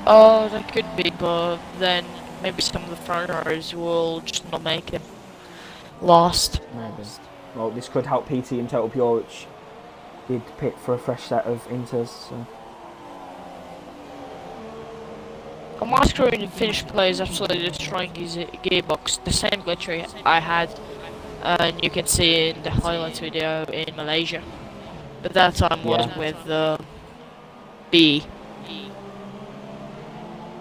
Oh, that could be, but then maybe some of the front runners will just not make it. Lost. Maybe. Well, this could help PT and Total Pure, which did pit for a fresh set of Inters. So. On my screen, the Finnish player is absolutely destroying his gearbox. The same glitch I had, and you can see in the highlights video in Malaysia. But that time was with B.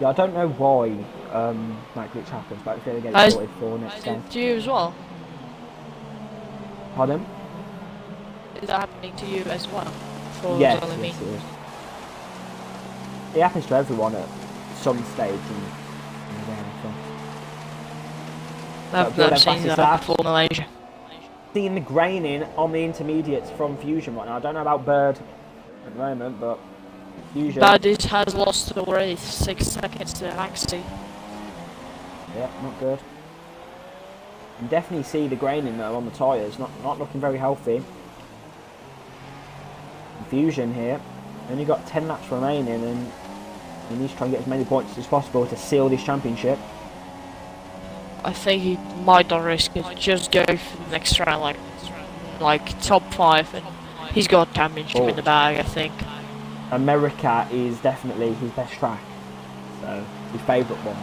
Yeah, I don't know why that glitch happens, but it's going to get it sorted for next time. To you as well? Pardon? Is that happening to you as well? For Yes, only me? yes, it is. It happens to everyone at some stage. I've never seen that before in Malaysia. Seeing the graining on the intermediates from Fusion right now. I don't know about Bird at the moment, but Fusion. Bird has lost already 6 seconds to Axie. Yeah, not good. You can definitely see the graining though on the tyres, not looking very healthy. Fusion here, only got 10 laps remaining, and he needs to try and get as many points as possible to seal this championship. I think he might not risk it, just go for the next round, like top 5, and he's got championship in the bag, I think. America is definitely his best track, so his favourite one.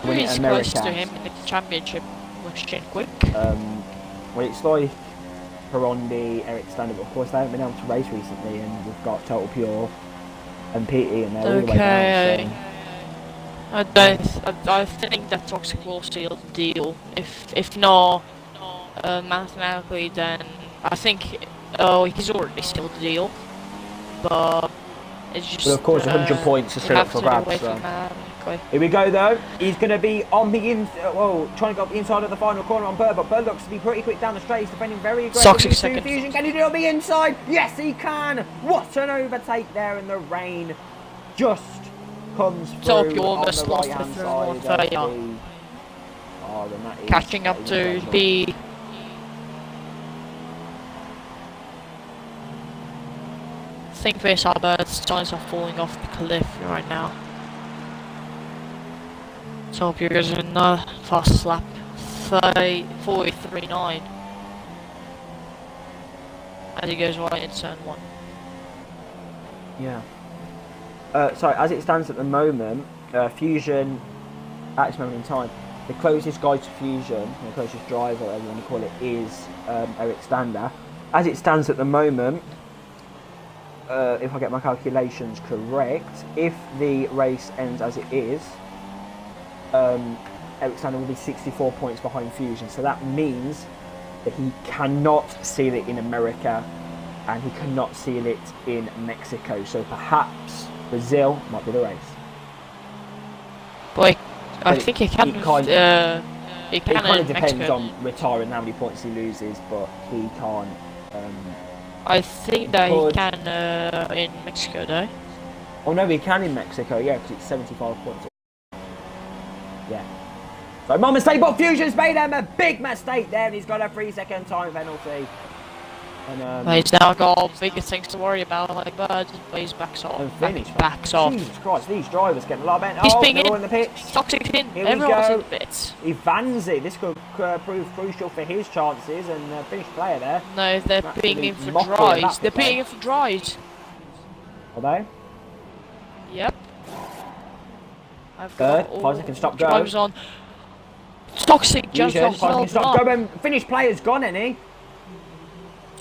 Who is close to him in the championship? Question quick. Well, it's like Perondi, Eric Stander, but of course they haven't been able to race recently, and we've got Total Pure and PT, and they're all the way down. So. I think that Toxic will seal the deal. If not, mathematically, then I think he's already sealed the deal. But it's just. But of course, 100 points are still up for grabs. So. Here we go though. He's going to be on the trying to go up the inside of the final corner on Bird, but Bird looks to be pretty quick down the straight. He's defending very aggressively. Fusion, can he do it on the inside? Yes, he can. What an overtake there in the rain. Just comes through on the right hand side. Catching up to B. I think this Bird's signs are falling off the cliff right now. So Pure goes in another fast lap. 43.9. As he goes right in turn 1. Yeah. Sorry, as it stands at the moment, Fusion, at this moment in time, the closest guy to Fusion, the closest driver, whatever you want to call it, is Eric Stander. As it stands at the moment, if I get my calculations correct, if the race ends as it is, Alexander will be 64 points behind Fusion. So that means that he cannot seal it in America and he cannot seal it in Mexico. So perhaps Brazil might be the race. Boy, I But think he can. it kind He It can kind of in depends Mexico. on retiring how many points he loses, but he can't. I think that he could- can in Mexico, though. Oh no, he can in Mexico, yeah, because it's 75 points. Yeah. So my mistake, but Fusion's made him a big mistake there, and he's got a 3-second time penalty. And He's now got bigger things to worry about, like Bird, but he's backs off. and finish. Backs off. Jesus Christ, these drivers getting a lot better. He's Oh, being they're all in. in the pits. Toxic in. Here we Everyone's go. in the bits. He vans it. This could prove crucial for his chances, and finish player there. No, they're Absolute being in for mockery of dries. that They're play. being in for dries. Are they? Yep. I've Third, got all 5 seconds, stop, go. drivers on. Toxic just Fusion, got 5 held seconds, stop, up. go, and finish player's gone, any?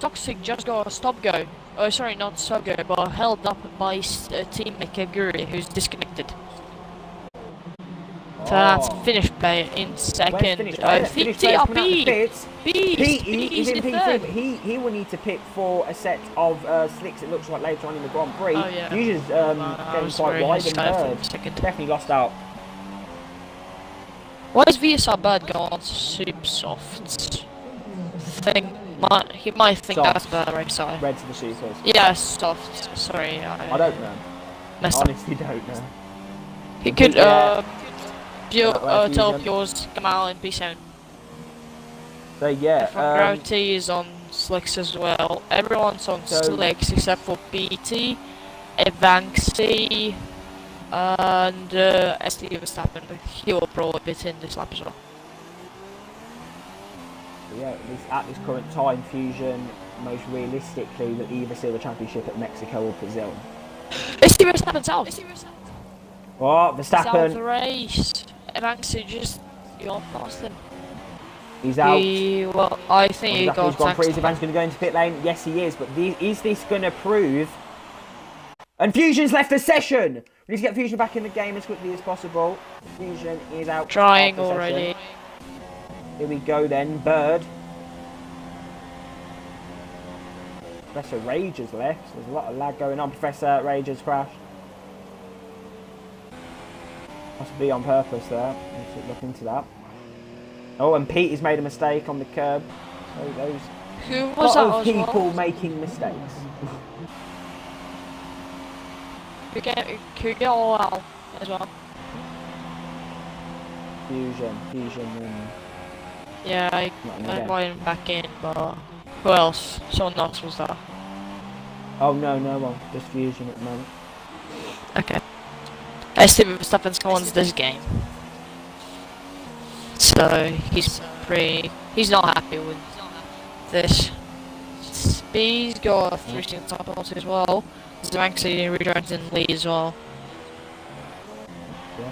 Toxic just got a stop go. Oh, sorry, not stop go, but held up by his teammate Kaguri, who's disconnected. So that's finish player in Where's second. finish I player? think Finish player's coming out the TRP. pits. Beast. He's in in P3, third. but he will need to pit for a set of slicks, it looks like, later on in the Grand Prix. Oh, yeah. Fusion's I getting was quite very wide in excited for third. a second. Definitely lost out. Why is VSR Bird going super soft? He might think Soft. that's better, right? Sorry. Red to the supers. Yeah, soft. Sorry. I don't know. Messed up. Honestly, don't know. He could Yeah. tell Fusion. yours come out in P7. So yeah, Gravity is on slicks as well. Everyone's on So- slicks except for BT, Evanxi, and STB Verstappen. But he will probably bit in this lap as well. yeah, at least at this current time, Fusion most realistically will either seal the championship at Mexico or Brazil. STB Verstappen's out. Oh, He's out of the Verstappen, race. Evanxi just gone past him. he's out. Well, I think he Exactly, he's got gone free. taxed. Ivan's going to go into pit lane. Yes, he is. But is this going to prove? And Fusion's left the session. We need to get Fusion back in the game as quickly as possible. Fusion is out. Trying of the session. already. Here we go then. Bird. Professor Rage has left. There's a lot of lag going on. Professor Rage has crashed. Must be on purpose there. We should look into that. Oh, and Pete has made a mistake on the curb. So those Who was lot that of as people well? making mistakes. Could get all out as well. Fusion, and Yeah, I Not in the game. invited him back in, but who else? Someone else was there. oh no one, just Fusion at the moment. Okay. STB Verstappen's won this game. So he's not happy with this. He's got a 3-second time penalty as well. Zvanksi returns in lead as well. Yeah.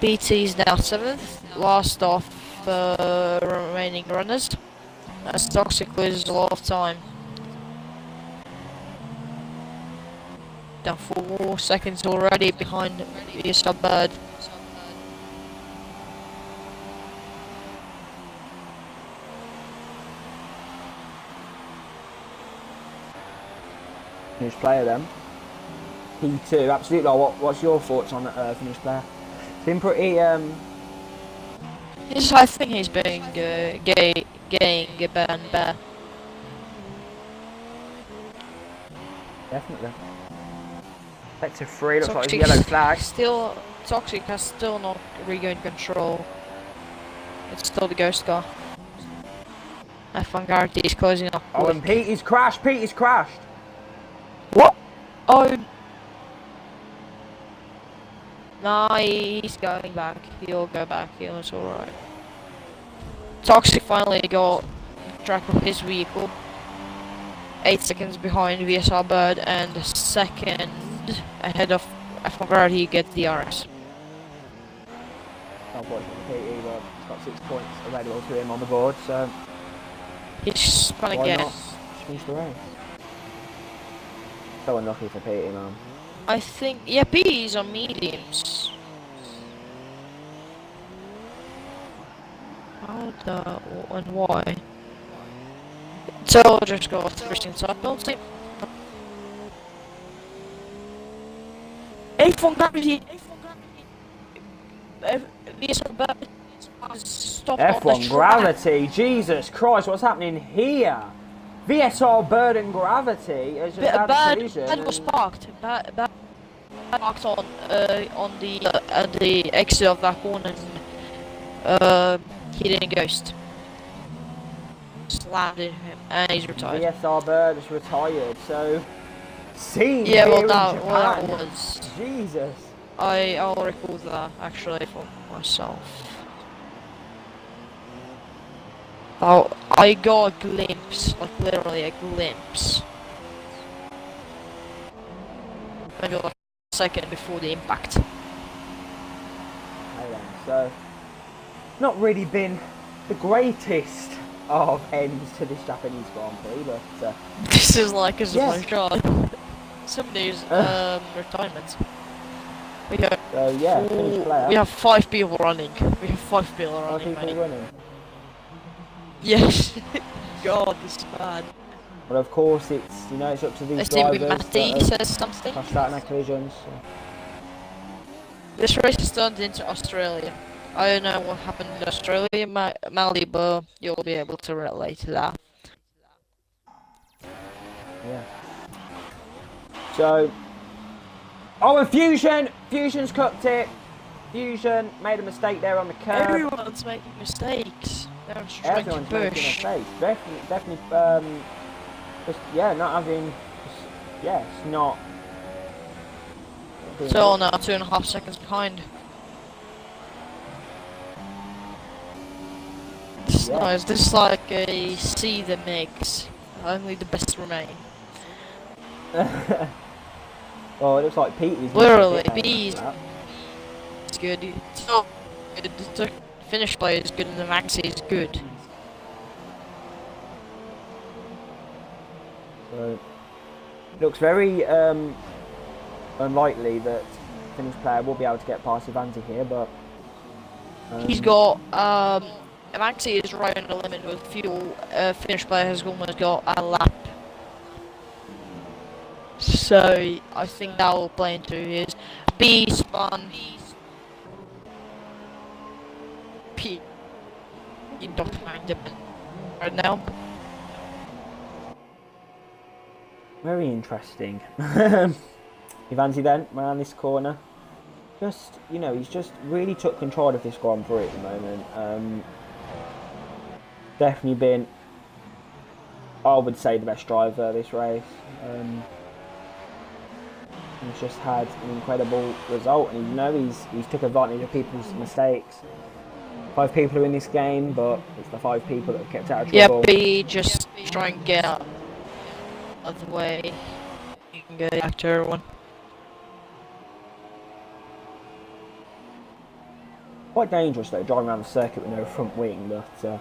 BT's now 7th, last off remaining runners. That's Toxic loses a lot of time. Down 4 seconds already behind the Bird. Finished player then. P2, absolutely. What's your thoughts on finished player? It's been pretty I think he's being getting better and better. definitely. Sector 3 looks like Toxic a yellow flag. Toxic has still not regained control. It's still the ghost car. F1 Guarantee is closing up. Oh, and Pete is crashed. What? Oh. No, he's going back. He'll go back. It's alright. Toxic finally got track of his vehicle. 8 seconds behind VSR Bird and second ahead of F1 Guarantee. He gets DRS. Unfortunately, Pete, but he's got 6 points available to him on the board, so He's spun why again. not just finish the race? So unlucky for Petey, man. I think, yeah, B's are mediums. How the, and why? So I'll just go off the racing side penalty. A1 gravity. Stop F1 gravity, Jesus Christ, what's happening here? VSR burden gravity has just had a collision. Bad was parked. Bad parked on the exit of that corner. He didn't ghost. Slammed in him, and he's retired. VSR bird is retired, so see Yeah, here well in that Japan. was. Jesus. I'll record that actually for myself. Oh, I got a glimpse, like literally a glimpse. Maybe like a second before the impact. Okay then, so not really been the greatest of ends to this Japanese Grand Prix, but This is like a yeah. shot. Somebody's retirement. We have so yeah, finished player. we have 5 people running. We have 5 people Are running. people mate. running? Yes. God, this is bad. Well, of course, it's it's up to these STB drivers Maldi that says something. have starting their collisions. So. This race is turned into Australia. I don't know what happened in Australia, Maldi, but you'll be able to relate to that. Yeah. So, oh, and Fusion's cooked it. Fusion made a mistake there on the curb. Everyone's making mistakes. They're just trying Everyone's to making push. mistakes. Definitely, just not having, it's not. So now 2.5 seconds behind. This is Yeah. nice. This is like a see the mix. Only the best remain. Well, it looks like Petey's Literally, missed a bit B's. out of It's good. It's not good. The finish play is good and the maxi is good. that. So, looks very unlikely that Finnish player will be able to get past Ivanti here, but He's got maxi is right on the limit with fuel. Finnish player has almost got a lap. So I think that will play into his B spun. P. You don't mind it right now. very interesting. Ivanti then around this corner. Just he's just really took control of this Grand Prix at the moment. Definitely been, I would say, the best driver this race. He's just had an incredible result, and he's took advantage of people's mistakes. 5 people are in this game, but it's the 5 people that have kept out of trouble. Yeah, B just try and get out of the way. You can go back to everyone. Quite dangerous though, driving around the circuit with no front wing, but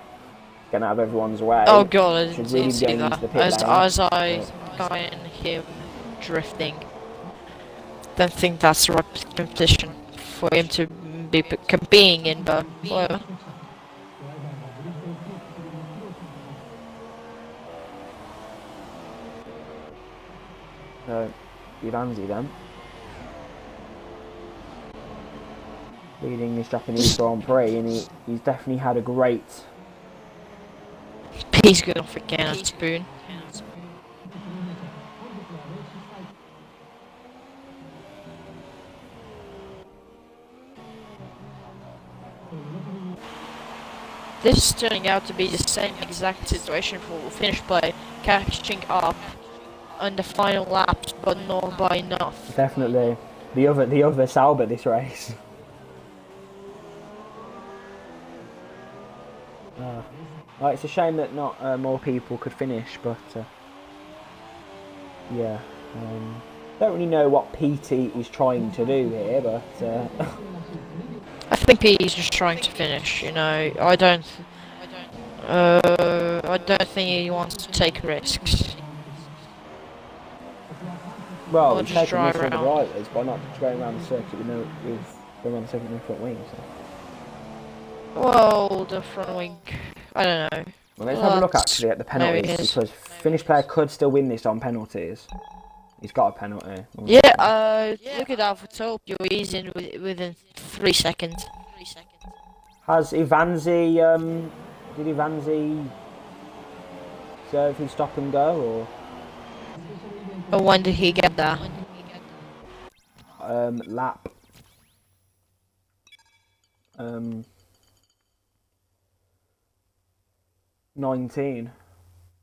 getting out of everyone's way. Oh god, I Should didn't really be see getting into that. the pit lane. As I find him drifting. Don't think that's the right competition for him to be competing in, but whatever. So, Ivanzi then. Leading this Japanese Grand Prix, and he's definitely had a great. He's good off again at spoon. This is turning out to be the same exact situation for Finnish play, catching up on the final laps, but not by enough. Definitely the other Sauber this race. Well, it's a shame that not more people could finish, but yeah, don't really know what PT is trying to do here, but I think he's just trying to finish. I don't think he wants to take risks. Well, Or he's just taking drive this for the around. riders by not just going around the circuit with no, going around the circuit with no front wing. So. Well, the front wing, I don't know. Well, let's have a look That's actually at the maybe penalties his. because Finnish player could still win this on penalties. He's got a penalty. Yeah, look at that for Tokyo. He's in within 3 seconds. Has Ivanzi, did Ivanzi serve his stop and go or? But when did he get that? Lap. 19.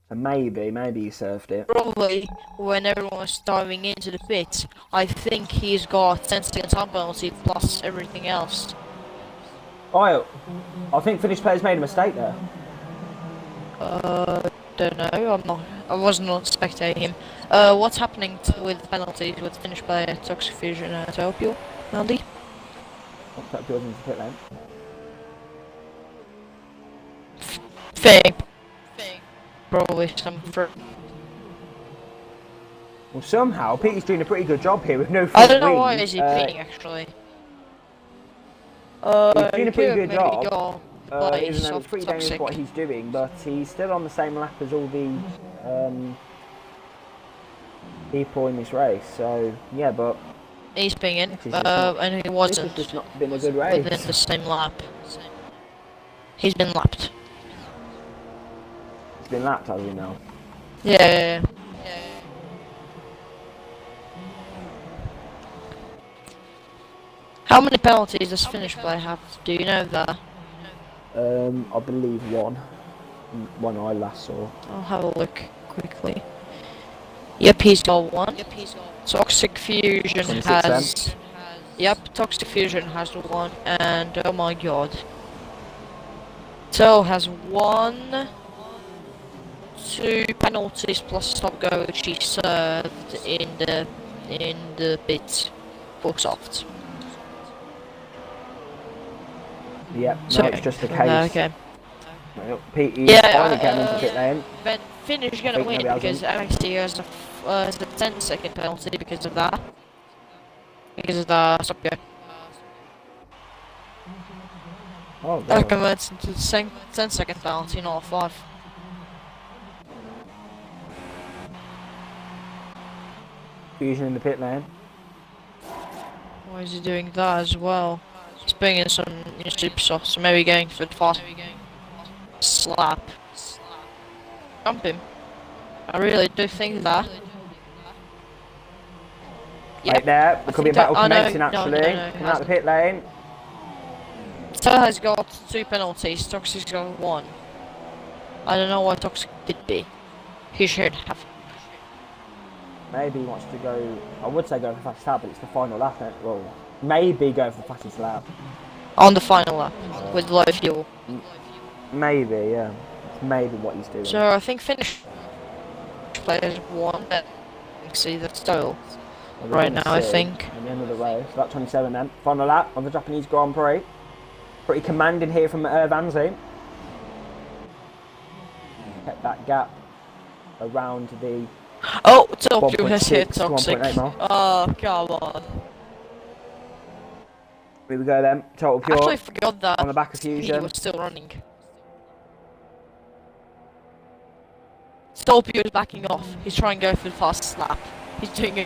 So maybe he served it. Probably when everyone was diving into the pit. I think he's got 10 seconds time penalty plus everything else. Oh, I think Finnish players made a mistake there. Don't know. I was not spectating him. What's happening with penalties with Finnish player Toxic Fusion at Tokyo, Maldi? Oh, that goes into the pit lane. Fake. Probably some Well, somehow Pete's doing a pretty good job here with no I front don't know wing. why is he being actually. He's doing a pretty good maybe job. go the place Even though of it's pretty dangerous Toxic. what he's doing, but he's still on the same lap as all the people in this race. So yeah, but He's being in, this is just not- and he this wasn't has just not been a good race. within the same lap. He's been lapped. It's been lapped, as we know. Yeah. How many penalties does Finnish player have? Do you know that? I believe one I last saw. I'll have a look quickly. Yep, he's got one. Toxic Fusion 26 has. Yep, Toxic Fusion has one, and oh my god. So has 1, 2 penalties plus stop go which he served in the pit for soft. Yep, So, no, it's just a case. okay. Pete, he's finally came into the pit lane. But Finnish gonna think win maybe I was because actually he has a 10-second penalty because of that. Because of the stop go. Oh, That God. converts into 10-second penalty, not a 5. Fusion in the pit lane. Why is he doing that as well? He's bringing some super soft, so maybe going for the fast slap. Jump him. I really do think that. Right there, there could be a battle commencing actually. No, Coming out the pit lane. Stel has got 2 penalties, Toxic's got 1. I don't know what Toxic did be. He should have. Maybe he wants to go, I would say go for the fastest lap, but it's the final lap, isn't it? Well, maybe go for the fastest lap. On the final lap, with low fuel. Maybe, yeah. It's maybe what he's doing. So I think Finnish players won that. See the style Well, we're right gonna now, I see think. At the end of the race, lap 27 then. Final lap of the Japanese Grand Prix. Pretty commanding here from Vanzi. Kept that gap around the Oh, Tokyo has 1.6 hit to Toxic. 1.8 mile. Oh, come on. Here we go then. Total I actually Pure forgot that on the back of he Fusion. was still running. Stolpio is backing off. He's trying to go for the fastest lap. He's doing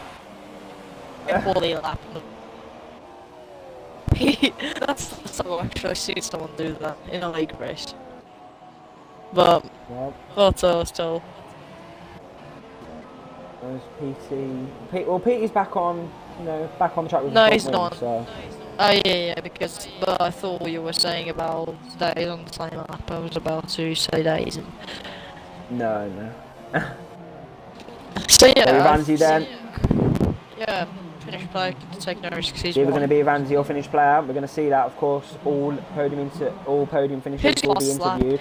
a poorly lap. That's the first time I've actually seen someone do that in a league race. But, Well, still. there's PT. Well, Petey's back on, back on track with No, the he's front wing, not. So. Oh yeah, because but I thought you were saying about that he's on the same lap. I was about to say that he isn't. No. So yeah, Vanzi then. Yeah, Finnish player to take no risks. He's Either won. going to be a Vanzi or Finnish player. We're going to see that, of course. All podium finishers Who's will be last lap? interviewed.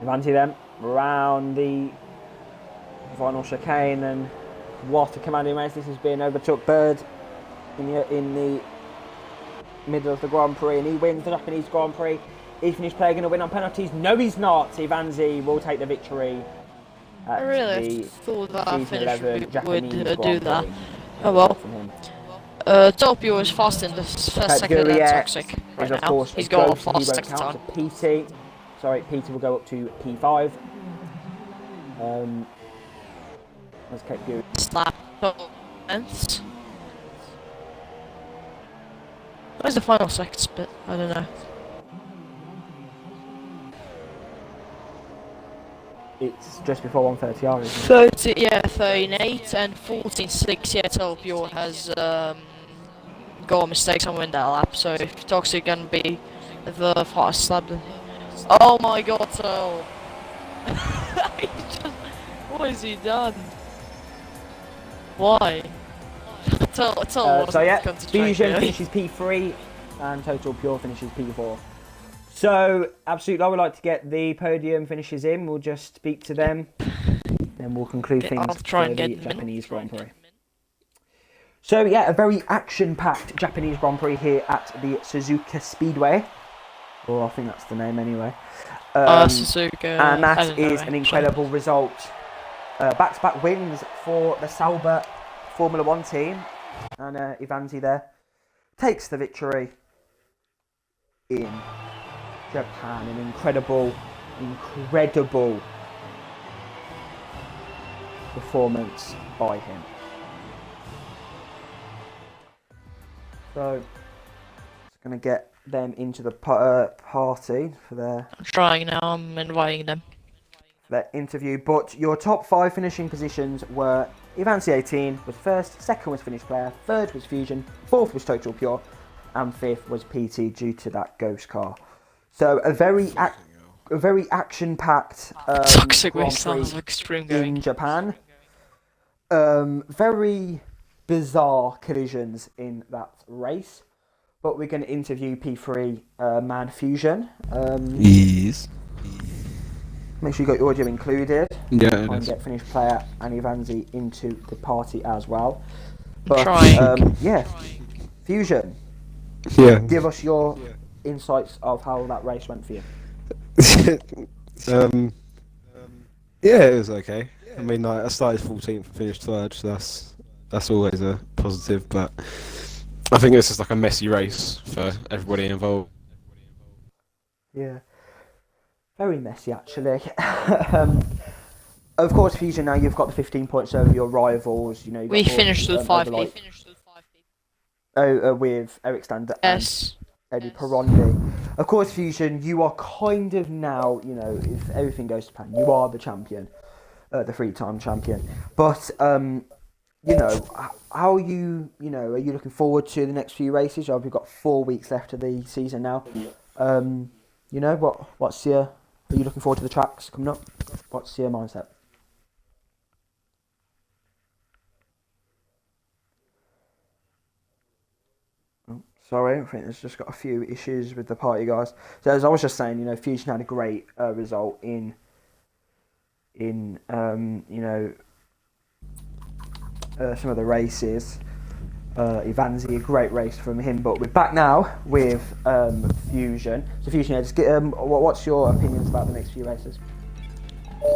Vanzi then round the final chicane and What a commanding race this has been. Overtook Bird in the middle of the Grand Prix, and he wins the Japanese Grand Prix. Is Finnish player going to win on penalties? No, he's not. Ivanzi will take the victory. I really thought that season Finnish 11 would Japanese do Grand that. Prix. Oh well. From him. Topio is fast in the first second and Toxic right of now. course He's a got a ghost. He fast won't second count time. to PT. Sorry, Peter will go up to P5. Let's keep going. Slap comments. Where's the final seconds bit? I don't know. It's just before 1:30 isn't it? 30, yeah, 13.8 and 14.6. Yeah, Topio has got mistakes on in that lap. So if Toxic gonna be the fastest lap, then... Oh my God, so what has he done? Why? tell So yeah, Fusion finishes P3 and Total Pure finishes P4. So Absolutlol, I would like to get the podium finishes in. We'll just speak to them, then we'll conclude things I'll try and for the get them in. Japanese Grand Prix. So yeah, a very action-packed Japanese Grand Prix here at the Suzuka Speedway. Or I think that's the name anyway. Suzuka. And that is an incredible result. Back-to-back wins for the Sauber Formula 1 team. And Ivanzi there takes the victory in Japan. An incredible performance by him. So, just going to get them into the party for their... I'm trying now, I'm inviting them. Their interview, but your top 5 finishing positions were Ivanzi 18 was first, second was Finnish player, third was Fusion, fourth was Total Pure, and fifth was PT due to that ghost car. So a very action-packed Toxic Grand race sounds Prix like extreme going. in Japan. Very bizarre collisions in that race, but we're going to interview P3 man Fusion. Yes. Make sure you got your audio included. Yeah, Try and get Finnish player and Ivanzi into the party as well. But Trying. yeah, Fusion, Yeah. give us your insights of how that race went for you. Yeah, it was okay. I mean, I started 14th and finished 3rd, so that's always a positive. But I think it's just like a messy race for everybody involved. Yeah, very messy actually. Of course, Fusion. Now you've got the 15 points over your rivals. You know, We finished with 5 people. With Eric Stander Yes. and Eddie Perondi. Of course, Fusion, you are kind of now, you know, if everything goes to plan, you are the champion, the 3-time champion. But, you know, how are you looking forward to the next few races? We've got 4 weeks left of the season now. You know, are you looking forward to the tracks coming up? What's your mindset? Sorry, I think there's just got a few issues with the party, guys. So as I was just saying, you know, Fusion had a great result in you know, some of the races. Ivanzi, a great race from him, but we're back now with Fusion. So Fusion, yeah, just get, what's your opinions about the next few races?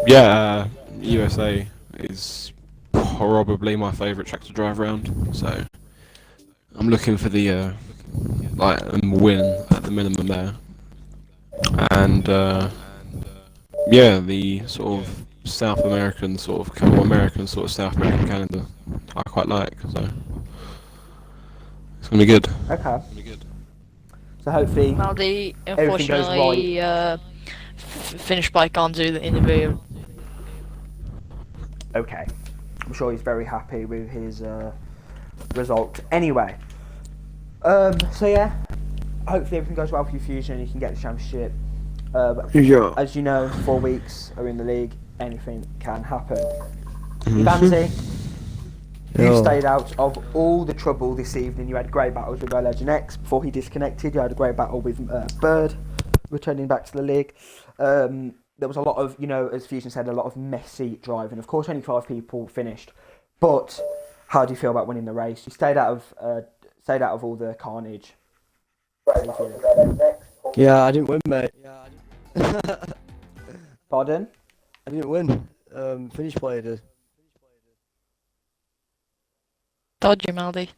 Yeah, USA is probably my favourite track to drive around, so I'm looking for the win at the minimum there. And yeah, the sort of South American sort of South American calendar I quite like, so it's gonna be good. Okay. So hopefully, Maldi, everything goes unfortunately, Finnish bike can't do the interview. okay. I'm sure he's very happy with his result. Anyway, so yeah, hopefully everything goes well for you, Fusion, and you can get the championship. Yeah. As you know, 4 weeks are in the league. Anything can happen. Ivanzi, you stayed out of all the trouble this evening. You had great battles with Legend X before he disconnected. You had a great battle with Bird, returning back to the league. There was a lot of, you know, as Fusion said, a lot of messy driving. Of course, only 5 people finished, But how do you feel about winning the race? You stayed out of all the carnage. How do you feel? Yeah, I didn't win, mate. Pardon? I didn't win. Finish player did. Told you, Maldi.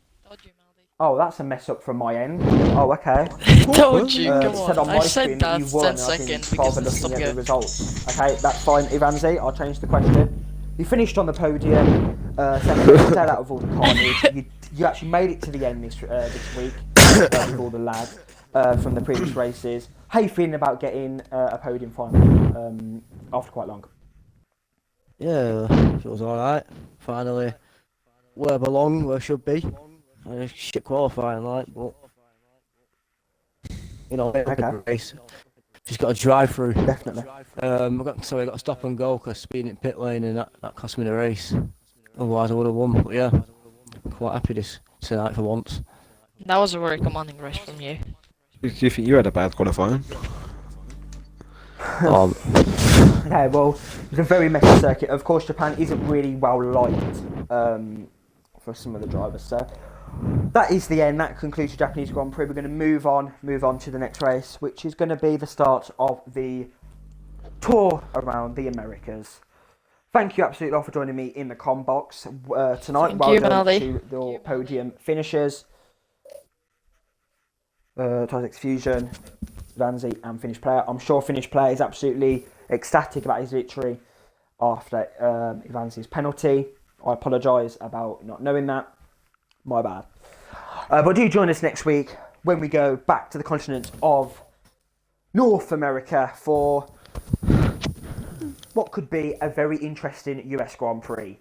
Oh, that's a mess up from my end. Oh, okay. Told you, It come said on. on I my screen said that that you won. 10 I've been seconds because further the looking at the subject. results. Okay, that's fine. Ivanzi, I'll change the question. You finished on the podium. Second, you stayed out of all the carnage. You actually made it to the end this week with all the lads from the previous races. How are you feeling about getting a podium finally after quite long? Yeah, feels alright. Finally, where I belong, where I should be. Shit qualifying, like, but you know, it's a Okay. good race. Just got to drive through. Definitely. I got to stop and go because speeding in pit lane and that cost me the race. Otherwise, I would have won. But yeah, I'm quite happy this tonight for once. That was a very commanding race from you. Do you think you had a bad qualifying? Okay, well, it's a very messy circuit. Of course, Japan isn't really well liked for some of the drivers. So that is the end. That concludes the Japanese Grand Prix. We're going to move on to the next race, which is going to be the start of the tour around the Americas. Thank you, Absolutlol, for joining me in the com box tonight. Thank well you, done Maldi. to the podium finishers. Toxic Fusion, Vanzi, and Finish Player. I'm sure Finish Player is absolutely ecstatic about his victory after Vanzi's penalty. I apologise about not knowing that. My bad. But do join us next week when we go back to the continent of North America for what could be a very interesting US Grand Prix.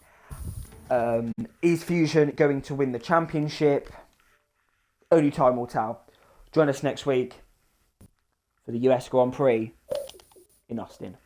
Is Fusion going to win the championship? Only time will tell. Join us next week for the US Grand Prix in Austin.